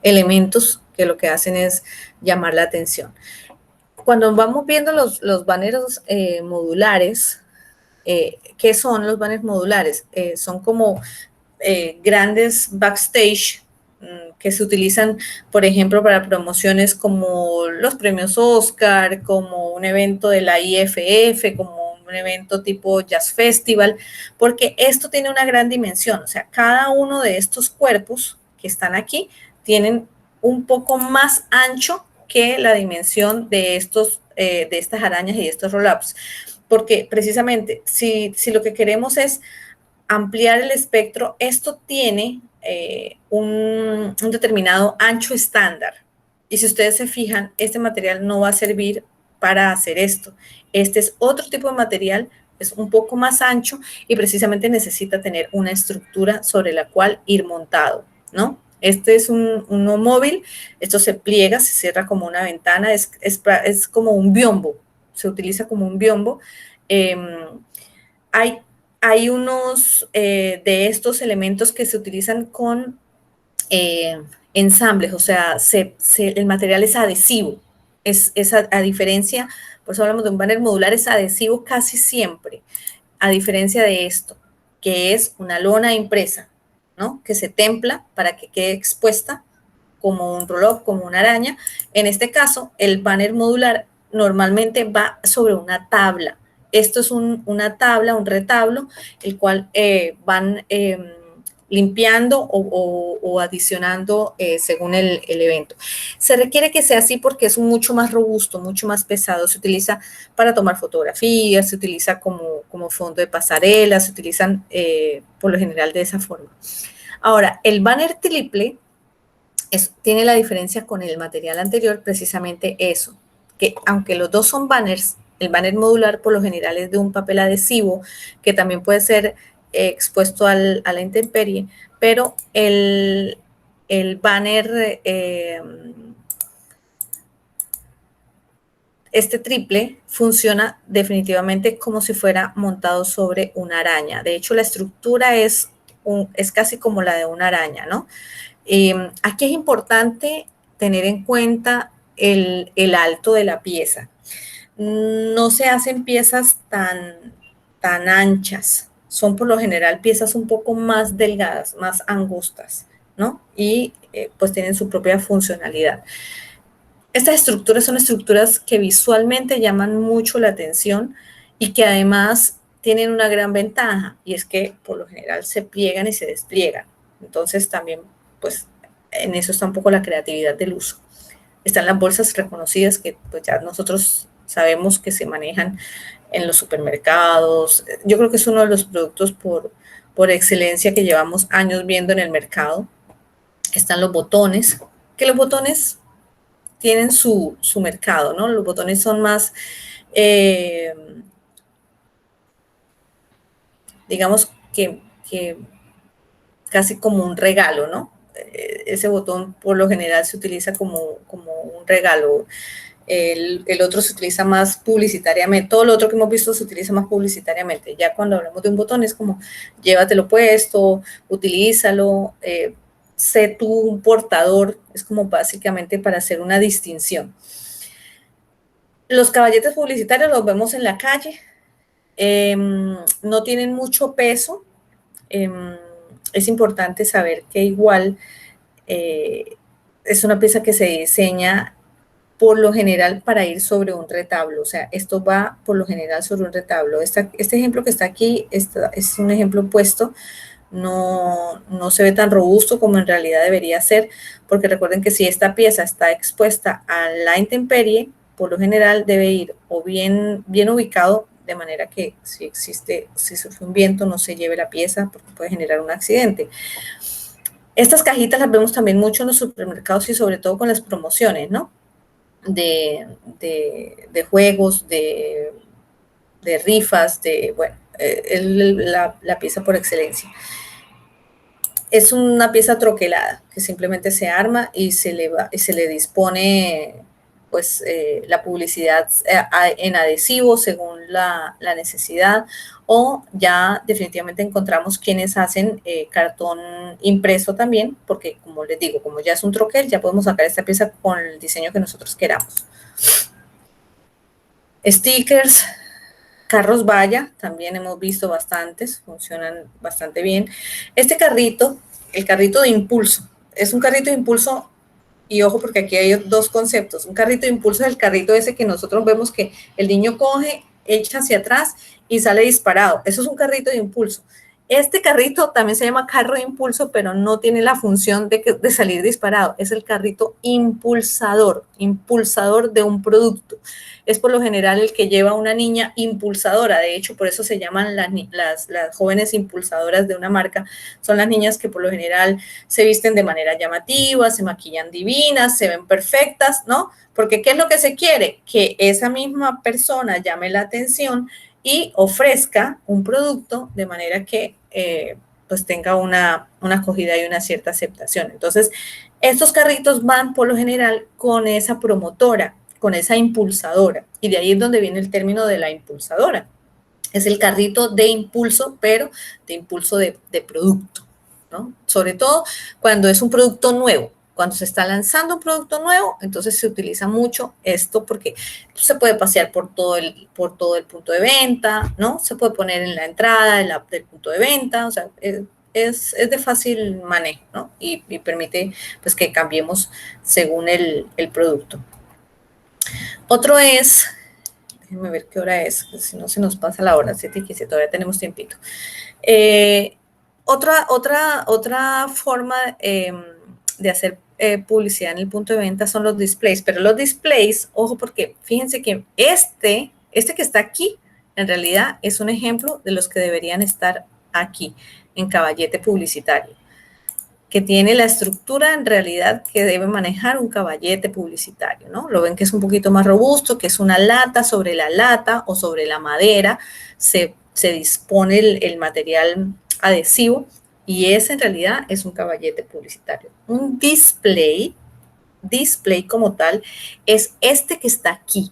elementos que lo que hacen es llamar la atención. Cuando vamos viendo los banners modulares, ¿qué son los banners modulares? Son como grandes backstage que se utilizan, por ejemplo, para promociones como los premios Oscar, como un evento de la IFF, como un evento tipo Jazz Festival, porque esto tiene una gran dimensión. O sea, cada uno de estos cuerpos que están aquí tienen un poco más ancho que la dimensión de estas arañas y estos roll-ups. Porque precisamente, si lo que queremos es ampliar el espectro, esto tiene un determinado ancho estándar. Y si ustedes se fijan, este material no va a servir para hacer esto. Este es otro tipo de material, es un poco más ancho y precisamente necesita tener una estructura sobre la cual ir montado, ¿no? Este es un móvil, esto se pliega, se cierra como una ventana, es como un biombo, se utiliza como un biombo. Hay unos de estos elementos que se utilizan con ensambles, o sea, el material es adhesivo, es a diferencia, por eso hablamos de un banner modular, es adhesivo casi siempre, a diferencia de esto, que es una lona impresa, ¿no? Que se templa para que quede expuesta como un roll-up, como una araña. En este caso, el banner modular normalmente va sobre una tabla. Esto es una tabla, un retablo, el cual van limpiando o adicionando según el evento. Se requiere que sea así porque es mucho más robusto, mucho más pesado. Se utiliza para tomar fotografías, se utiliza como fondo de pasarela, se utilizan por lo general de esa forma. Ahora, el banner triple tiene la diferencia con el material anterior, precisamente eso, que aunque los dos son banners, el banner modular por lo general es de un papel adhesivo que también puede ser expuesto a la intemperie, pero el banner, este triple, funciona definitivamente como si fuera montado sobre una araña. De hecho, la estructura es casi como la de una araña, ¿no? Aquí es importante tener en cuenta el alto de la pieza. No se hacen piezas tan anchas, son por lo general piezas un poco más delgadas, más angostas, ¿no? Y pues tienen su propia funcionalidad. Estas estructuras son estructuras que visualmente llaman mucho la atención y que además tienen una gran ventaja, y es que por lo general se pliegan y se despliegan. Entonces también, pues, en eso está un poco la creatividad del uso. Están las bolsas reconocidas que pues ya nosotros sabemos que se manejan en los supermercados. Yo creo que es uno de los productos por excelencia que llevamos años viendo en el mercado. Están los botones, que los botones tienen su mercado, ¿no? Los botones son más, digamos que casi como un regalo, ¿no? Ese botón por lo general se utiliza como un regalo. El otro se utiliza más publicitariamente. Todo lo otro que hemos visto se utiliza más publicitariamente. Ya cuando hablamos de un botón es como llévatelo puesto, utilízalo, sé tú un portador, es como básicamente para hacer una distinción. Los caballetes publicitarios los vemos en la calle, no tienen mucho peso. Es importante saber que igual es una pieza que se diseña por lo general para ir sobre un retablo, o sea, esto va por lo general sobre un retablo. Este ejemplo que está aquí es un ejemplo puesto, no se ve tan robusto como en realidad debería ser, porque recuerden que si esta pieza está expuesta a la intemperie, por lo general debe ir o bien ubicado, de manera que si sufre un viento no se lleve la pieza porque puede generar un accidente. Estas cajitas las vemos también mucho en los supermercados y sobre todo con las promociones, ¿no? De juegos, de rifas, bueno, la pieza por excelencia. Es una pieza troquelada que simplemente se arma y se le dispone pues la publicidad en adhesivo según la necesidad, o ya definitivamente encontramos quienes hacen cartón impreso también, porque como les digo, como ya es un troquel, ya podemos sacar esta pieza con el diseño que nosotros queramos. Stickers, Carros Vaya, también hemos visto bastantes, funcionan bastante bien. Este carrito, el carrito de impulso, es un carrito de impulso, y ojo porque aquí hay dos conceptos. Un carrito de impulso es el carrito ese que nosotros vemos que el niño coge, echa hacia atrás y sale disparado. Eso es un carrito de impulso. Este carrito también se llama carro de impulso, pero no tiene la función de salir disparado. Es el carrito impulsador, impulsador de un producto. Es por lo general el que lleva una niña impulsadora. De hecho, por eso se llaman las jóvenes impulsadoras de una marca. Son las niñas que por lo general se visten de manera llamativa, se maquillan divinas, se ven perfectas, ¿no? Porque ¿qué es lo que se quiere? Que esa misma persona llame la atención y ofrezca un producto de manera que pues tenga una acogida y una cierta aceptación. Entonces, estos carritos van por lo general con esa promotora, con esa impulsadora, y de ahí es donde viene el término de la impulsadora. Es el carrito de impulso, pero de impulso de producto, ¿no? Sobre todo cuando es un producto nuevo. Cuando se está lanzando un producto nuevo, entonces se utiliza mucho esto porque se puede pasear por todo el punto de venta, ¿no? Se puede poner en la entrada del punto de venta, o sea, es de fácil manejo, ¿no? Y permite pues que cambiemos según el producto. Otro es, déjenme ver qué hora es, si no se nos pasa la hora, 7:15, todavía tenemos tiempito. Otra forma de hacer publicidad en el punto de venta son los displays, pero los displays, ojo, porque fíjense que este que está aquí, en realidad es un ejemplo de los que deberían estar aquí, en caballete publicitario, que tiene la estructura en realidad que debe manejar un caballete publicitario, ¿no? Lo ven que es un poquito más robusto, que es una lata sobre la lata o sobre la madera, se dispone el material adhesivo, y ese en realidad es un caballete publicitario. Un display como tal, es este que está aquí.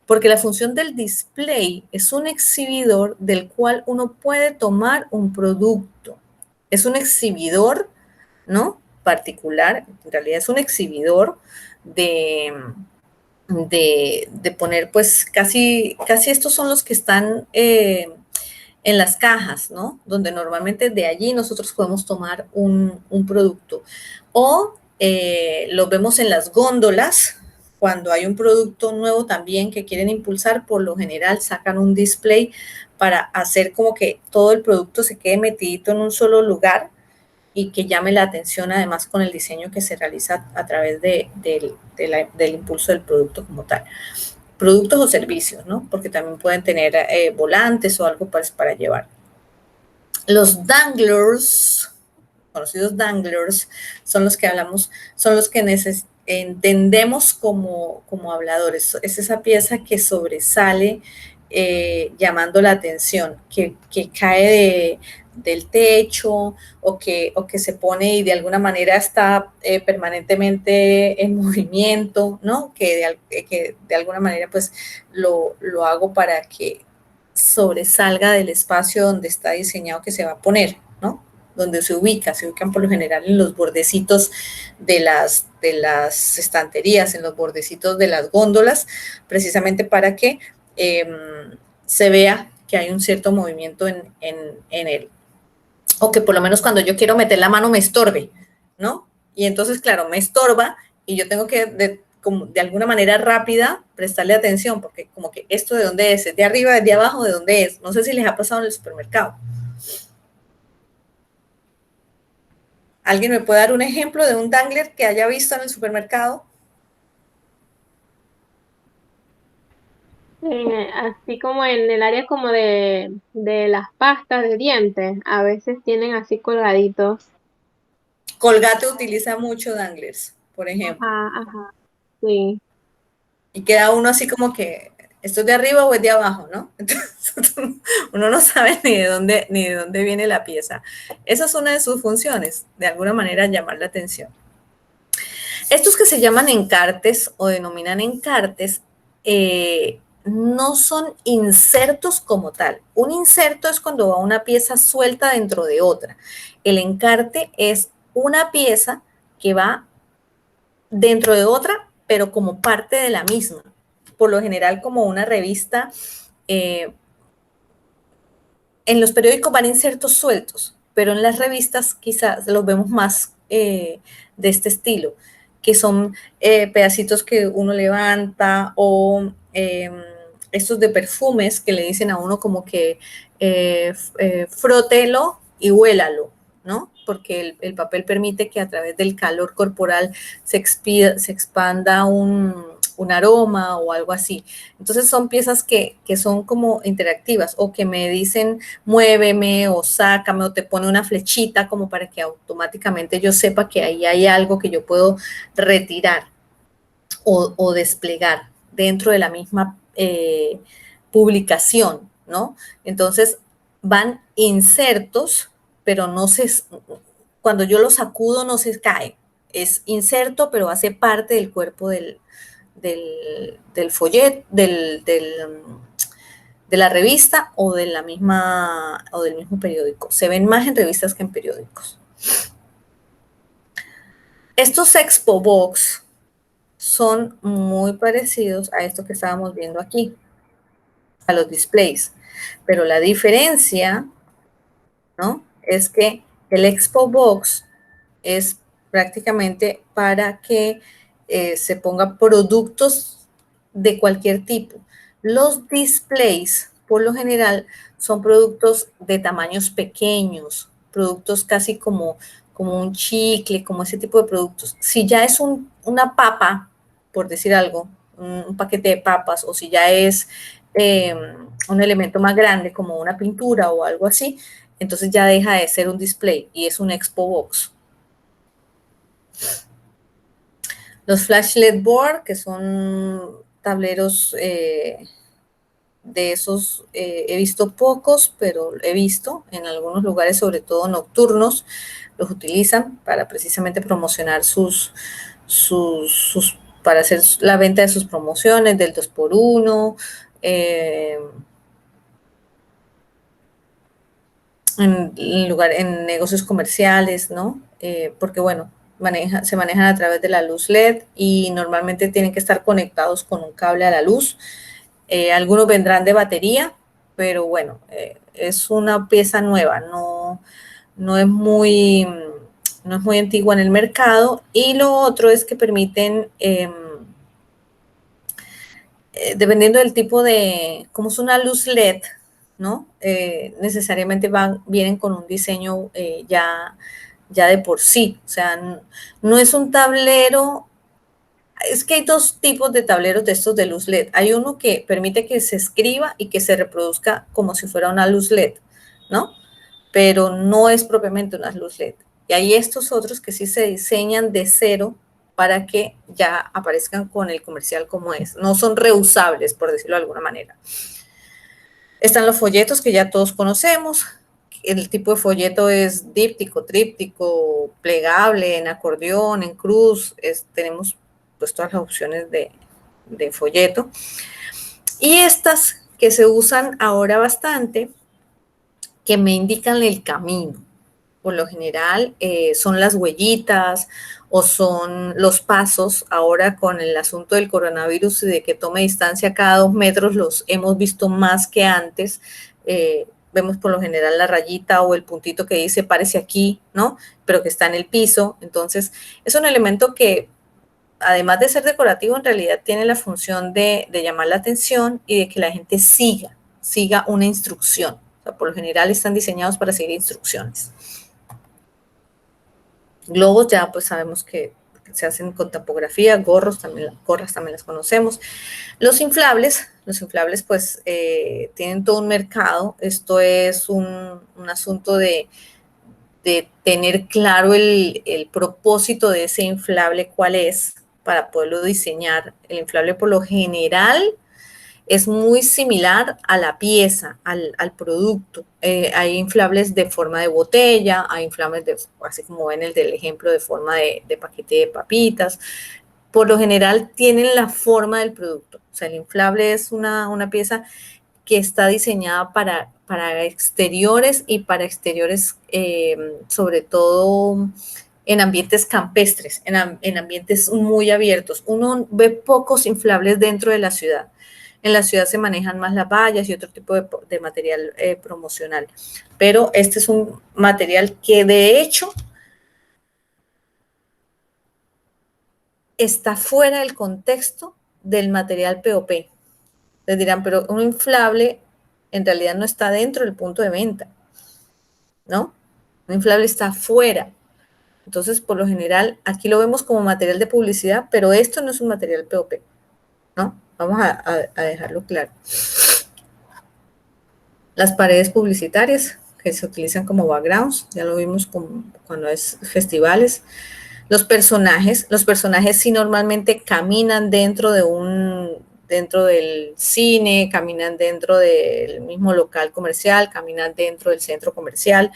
Porque la función del display es un exhibidor del cual uno puede tomar un producto. Es un exhibidor, ¿no? Particular, en realidad es un exhibidor de poner, pues casi estos son los que están en las cajas, ¿no? Donde normalmente de allí nosotros podemos tomar un producto. O lo vemos en las góndolas, cuando hay un producto nuevo también que quieren impulsar, por lo general sacan un display para hacer como que todo el producto se quede metidito en un solo lugar y que llame la atención, además con el diseño que se realiza a través del impulso del producto como tal. Productos o servicios, ¿no? Porque también pueden tener volantes o algo para llevar. Los danglers, conocidos danglers, son los que hablamos, son los que entendemos como habladores. Es esa pieza que sobresale llamando la atención, que cae del techo o que se pone y de alguna manera está permanentemente en movimiento, ¿no? Que de alguna manera pues lo hago para que sobresalga del espacio donde está diseñado que se va a poner, ¿no? Donde se ubican por lo general en los bordecitos de las estanterías, en los bordecitos de las góndolas, precisamente para que se vea que hay un cierto movimiento en él. O que por lo menos cuando yo quiero meter la mano me estorbe, ¿no? Y entonces, claro, me estorba y yo tengo que de alguna manera rápida prestarle atención, porque como que esto de dónde es de arriba, es de abajo, de dónde es. No sé si les ha pasado en el supermercado. ¿Alguien me puede dar un ejemplo de un dangler que haya visto en el supermercado? Así como en el área como de las pastas de dientes, a veces tienen así colgaditos. Colgate utiliza mucho danglers, por ejemplo. Ajá, sí. Y queda uno así como que, ¿esto es de arriba o es de abajo, no? Entonces, uno no sabe ni de dónde viene la pieza. Esa es una de sus funciones, de alguna manera llamar la atención. Estos que se llaman encartes o denominan encartes, no son insertos como tal. Un inserto es cuando va una pieza suelta dentro de otra. El encarte es una pieza que va dentro de otra, pero como parte de la misma. Por lo general como una revista en los periódicos van insertos sueltos, pero en las revistas quizás los vemos más de este estilo, que son pedacitos que uno levanta o estos de perfumes que le dicen a uno como que frótelo y huélalo, ¿no? Porque el papel permite que a través del calor corporal se expanda un aroma o algo así. Entonces son piezas que son como interactivas o que me dicen muéveme o sácame o te pone una flechita como para que automáticamente yo sepa que ahí hay algo que yo puedo retirar o desplegar dentro de la misma publicación, ¿no? Entonces van insertos, pero no se, cuando yo los sacudo no se cae. Es inserto, pero hace parte del cuerpo del folleto, de la revista o de la misma o del mismo periódico. Se ven más en revistas que en periódicos. Estos Expo Box son muy parecidos a esto que estábamos viendo aquí, a los displays, pero la diferencia, ¿no?, es que el Expo Box es prácticamente para que se pongan productos de cualquier tipo. Los displays, por lo general, son productos de tamaños pequeños, productos casi como un chicle, como ese tipo de productos. Si ya es una papa, por decir algo, un paquete de papas, o si ya es un elemento más grande como una pintura o algo así, entonces ya deja de ser un display y es un Expo Box. Los flash LED board, que son tableros de esos, he visto pocos, pero he visto en algunos lugares, sobre todo nocturnos, los utilizan para precisamente promocionar para hacer la venta de sus promociones del 2x1, en negocios comerciales, ¿no? Porque, bueno, se manejan a través de la luz LED y normalmente tienen que estar conectados con un cable a la luz. Algunos vendrán de batería, pero bueno, es una pieza nueva, no es muy antigua en el mercado. Y lo otro es que permiten, dependiendo del tipo de, como es una luz LED, ¿no? Necesariamente vienen con un diseño ya de por sí. O sea, no es un tablero. Es que hay dos tipos de tableros de estos de luz LED. Hay uno que permite que se escriba y que se reproduzca como si fuera una luz LED, ¿no? Pero no es propiamente una luz LED. Y hay estos otros que sí se diseñan de cero para que ya aparezcan con el comercial como es. No son reusables, por decirlo de alguna manera. Están los folletos que ya todos conocemos. El tipo de folleto es díptico, tríptico, plegable, en acordeón, en cruz. Tenemos pues todas las opciones de folleto. Y estas que se usan ahora bastante, que me indican el camino. Por lo general son las huellitas o son los pasos. Ahora con el asunto del coronavirus y de que tome distancia cada 2 metros, los hemos visto más que antes. Vemos por lo general la rayita o el puntito que dice párese aquí, ¿no? Pero que está en el piso. Entonces, es un elemento que, además de ser decorativo, en realidad tiene la función de llamar la atención y de que la gente siga una instrucción. O sea, por lo general están diseñados para seguir instrucciones. Globos ya pues sabemos que se hacen con tapografía, gorras también las conocemos. Los inflables pues tienen todo un mercado. Esto es un asunto de tener claro el propósito de ese inflable, cuál es, para poderlo diseñar. El inflable por lo general es muy similar a la pieza, al producto. Hay inflables de forma de botella, hay inflables, así como ven el del ejemplo, de forma de paquete de papitas. Por lo general tienen la forma del producto. O sea, el inflable es una pieza que está diseñada para exteriores y para exteriores, sobre todo en ambientes campestres, en ambientes muy abiertos. Uno ve pocos inflables dentro de la ciudad. En la ciudad se manejan más las vallas y otro tipo de material promocional. Pero este es un material que de hecho está fuera del contexto del material POP. Les dirán, pero un inflable en realidad no está dentro del punto de venta, ¿no? Un inflable está fuera. Entonces, por lo general, aquí lo vemos como material de publicidad, pero esto no es un material POP, ¿no? Vamos a dejarlo claro. Las paredes publicitarias que se utilizan como backgrounds, ya lo vimos cuando es festivales. Los personajes sí normalmente caminan dentro del cine, caminan dentro del mismo local comercial, caminan dentro del centro comercial.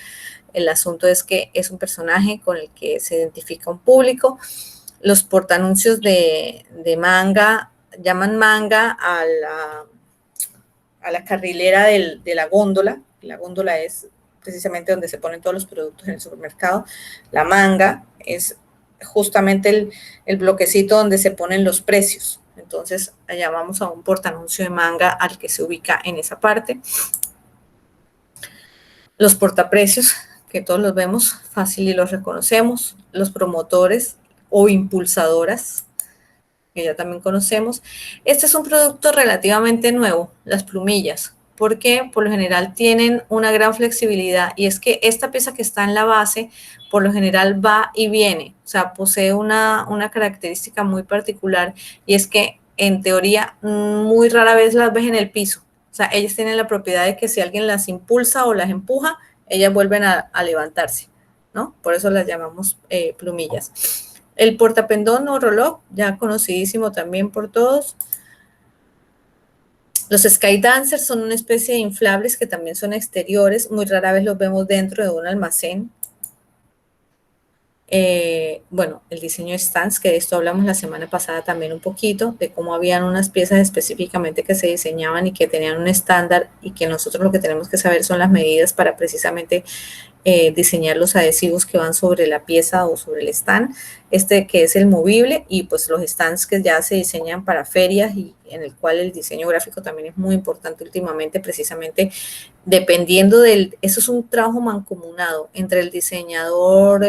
El asunto es que es un personaje con el que se identifica un público. Los portanuncios de manga, llaman manga a la carrilera de la góndola. La góndola es precisamente donde se ponen todos los productos en el supermercado. La manga es justamente el bloquecito donde se ponen los precios. Entonces, allá vamos a un portanuncio de manga al que se ubica en esa parte. Los portaprecios, que todos los vemos fácil y los reconocemos. Los promotores o impulsadoras, que ya también conocemos. Este es un producto relativamente nuevo, las plumillas, porque por lo general tienen una gran flexibilidad y es que esta pieza que está en la base, por lo general va y viene, o sea, posee una característica muy particular y es que en teoría muy rara vez las ves en el piso. O sea, ellas tienen la propiedad de que si alguien las impulsa o las empuja, ellas vuelven a levantarse, ¿no? Por eso las llamamos plumillas. El portapendón o reloj, ya conocidísimo también por todos. Los skydancers son una especie de inflables que también son exteriores. Muy rara vez los vemos dentro de un almacén. Bueno, el diseño de stands, que de esto hablamos la semana pasada también un poquito, de cómo habían unas piezas específicamente que se diseñaban y que tenían un estándar y que nosotros lo que tenemos que saber son las medidas para precisamente diseñar los adhesivos que van sobre la pieza o sobre el stand, este que es el movible y pues los stands que ya se diseñan para ferias y en el cual el diseño gráfico también es muy importante últimamente, precisamente dependiendo eso es un trabajo mancomunado entre el diseñador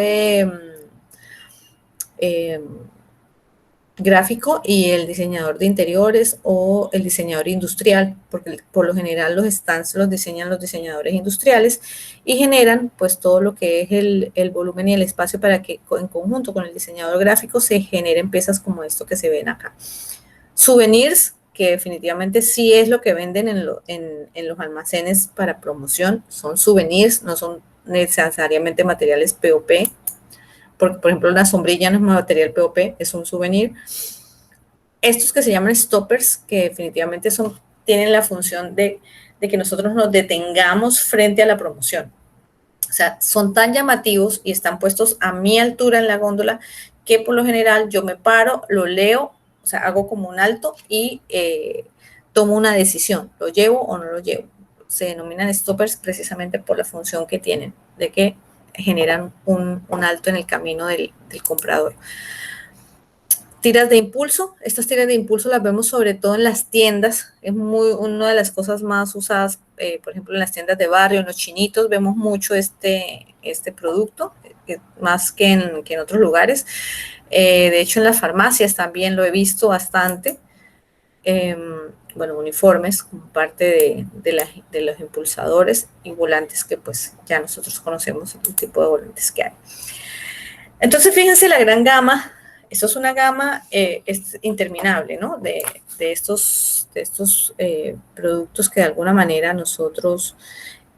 gráfico y el diseñador de interiores o el diseñador industrial, porque por lo general los stands los diseñan los diseñadores industriales y generan pues todo lo que es el volumen y el espacio para que en conjunto con el diseñador gráfico se generen piezas como esto que se ven acá. Souvenirs, que definitivamente sí es lo que venden en los almacenes para promoción, son souvenirs, no son necesariamente materiales POP, porque por ejemplo una sombrilla no es material POP, es un souvenir. Estos que se llaman stoppers, que definitivamente tienen la función de que nosotros nos detengamos frente a la promoción. O sea, son tan llamativos y están puestos a mi altura en la góndola que por lo general yo me paro, lo leo, o sea, hago como un alto y tomo una decisión, ¿lo llevo o no lo llevo? Se denominan stoppers precisamente por la función que tienen, de que generan un alto en el camino del comprador. Tiras de impulso, estas tiras de impulso las vemos sobre todo en las tiendas, es una de las cosas más usadas, por ejemplo, en las tiendas de barrio, en los chinitos, vemos mucho este producto, más que en otros lugares. De hecho, en las farmacias también lo he visto bastante. Bueno, uniformes como parte de los impulsadores y volantes que pues ya nosotros conocemos el tipo de volantes que hay. Entonces, fíjense la gran gama. Esto es una gama es interminable, ¿no? De estos productos que de alguna manera nosotros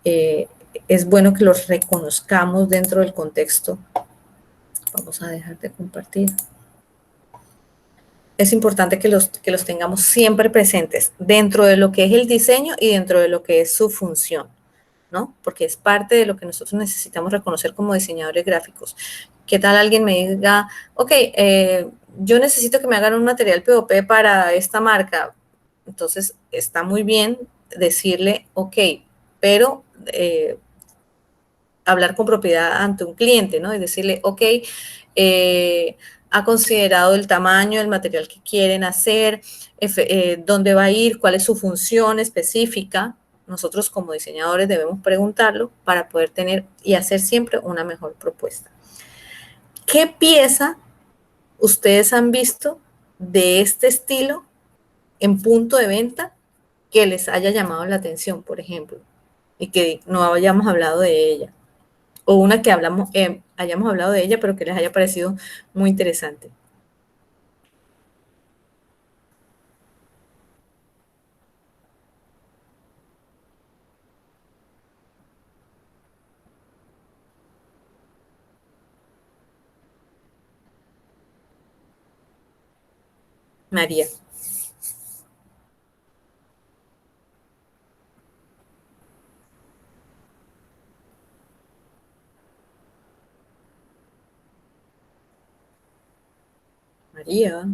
es bueno que los reconozcamos dentro del contexto. Vamos a dejar de compartir. Es importante que los tengamos siempre presentes dentro de lo que es el diseño y dentro de lo que es su función, ¿no? Porque es parte de lo que nosotros necesitamos reconocer como diseñadores gráficos. ¿Qué tal alguien me diga, ok, yo necesito que me hagan un material POP para esta marca? Entonces, está muy bien decirle, ok, pero hablar con propiedad ante un cliente, ¿no? Y decirle, ok, ha considerado el tamaño, el material que quieren hacer, dónde va a ir, cuál es su función específica. Nosotros como diseñadores debemos preguntarlo para poder tener y hacer siempre una mejor propuesta. ¿Qué pieza ustedes han visto de este estilo en punto de venta que les haya llamado la atención, por ejemplo, y que no hayamos hablado de ella? O una que hayamos hablado de ella, pero que les haya parecido muy interesante. María. María.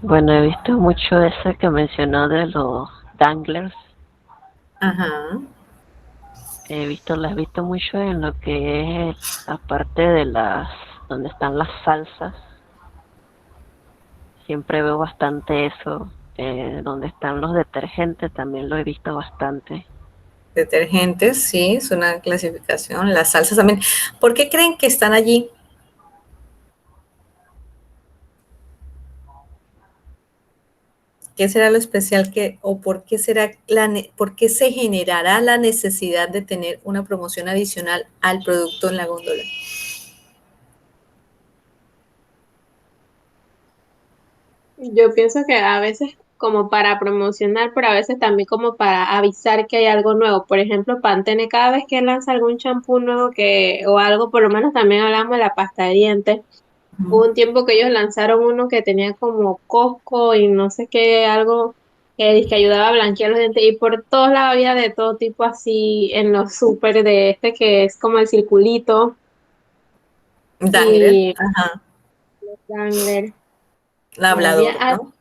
Bueno, he visto mucho ese que mencionó de los danglers. Ajá. Las he visto mucho en lo que es la parte de donde están las salsas. Siempre veo bastante eso. Donde están los detergentes también lo he visto bastante. Detergentes, sí, es una clasificación. Las salsas también. ¿Por qué creen que están allí? ¿Qué será lo especial o por qué por qué se generará la necesidad de tener una promoción adicional al producto en la góndola? Yo pienso que a veces como para promocionar, pero a veces también como para avisar que hay algo nuevo. Por ejemplo, Pantene cada vez que lanza algún champú nuevo o algo, por lo menos también hablamos de la pasta de dientes. Hubo un tiempo que ellos lanzaron uno que tenía como Cosco y no sé qué, algo que ayudaba a blanquear los dientes. Y por todos lados había de todo tipo así en los súper de este que es como el circulito Dangler, y ajá, Wrangler. la Había hablador, algo ¿no?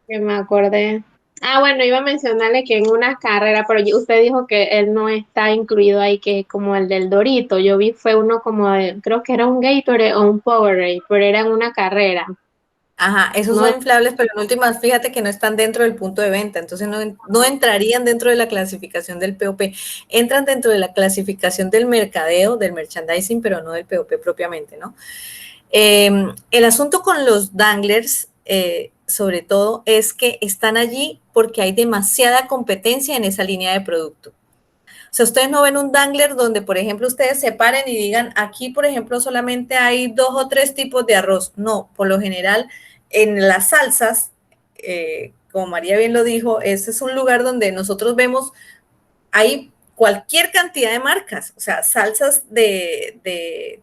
que me acordé. Ah, bueno, iba a mencionarle que en una carrera, pero usted dijo que él no está incluido ahí, que es como el del Dorito. Yo vi fue uno como creo que era un Gatorade o un Powerade, pero era en una carrera. Ajá, esos No, son inflables, pero en últimas, fíjate que no están dentro del punto de venta, entonces no entrarían dentro de la clasificación del POP, entran dentro de la clasificación del mercadeo, del merchandising, pero no del POP propiamente, ¿no? El asunto con los danglers, sobre todo, es que están allí porque hay demasiada competencia en esa línea de producto. O sea, ustedes no ven un dangler donde, por ejemplo, ustedes se paren y digan, aquí, por ejemplo, solamente hay 2 o 3 tipos de arroz. No, por lo general, en las salsas, como María bien lo dijo, ese es un lugar donde nosotros vemos, hay cualquier cantidad de marcas, o sea, salsa de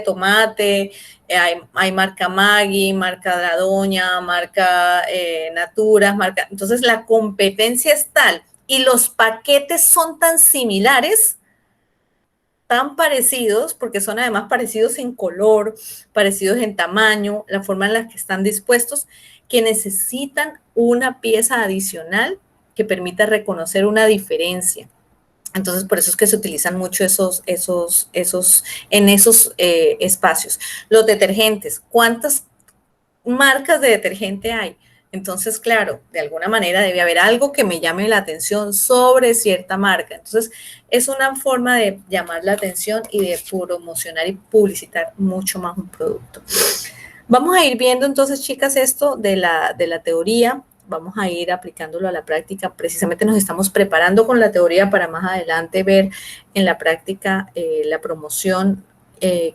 tomate, hay marca Maggi, marca La Doña, marca Naturas, entonces la competencia es tal y los paquetes son tan similares, tan parecidos, porque son además parecidos en color, parecidos en tamaño, la forma en la que están dispuestos, que necesitan una pieza adicional que permita reconocer una diferencia. Entonces, por eso es que se utilizan mucho en esos espacios. Los detergentes, ¿cuántas marcas de detergente hay? Entonces, claro, de alguna manera debe haber algo que me llame la atención sobre cierta marca. Entonces, es una forma de llamar la atención y de promocionar y publicitar mucho más un producto. Vamos a ir viendo entonces, chicas, esto de la teoría. Vamos a ir aplicándolo a la práctica. Precisamente nos estamos preparando con la teoría para más adelante ver en la práctica la promoción,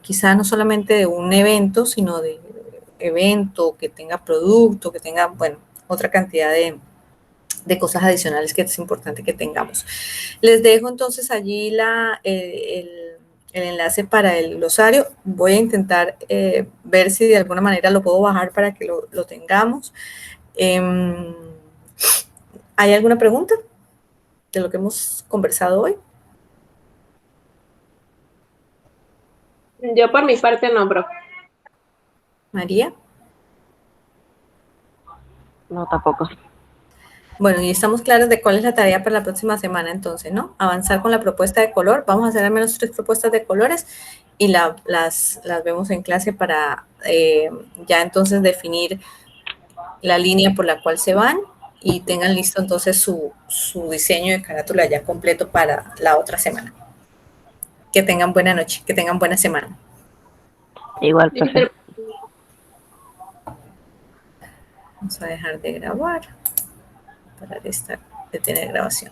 quizá no solamente de un evento, sino de evento, que tenga producto, que tenga, bueno, otra cantidad de cosas adicionales que es importante que tengamos. Les dejo entonces allí el enlace para el glosario. Voy a intentar ver si de alguna manera lo puedo bajar para que lo tengamos. ¿Hay alguna pregunta de lo que hemos conversado hoy? yo por mi parte no, bro. María. No, tampoco. Bueno, y estamos claros de cuál es la tarea para la próxima semana, entonces, ¿no? Avanzar con la propuesta de color. Vamos a hacer al menos 3 propuestas de colores y las vemos en clase para ya entonces definir la línea por la cual se van y tengan listo entonces su diseño de carátula ya completo para la otra semana. Que tengan buena noche, que tengan buena semana. Igual, profe. Vamos a dejar de grabar para detener grabación.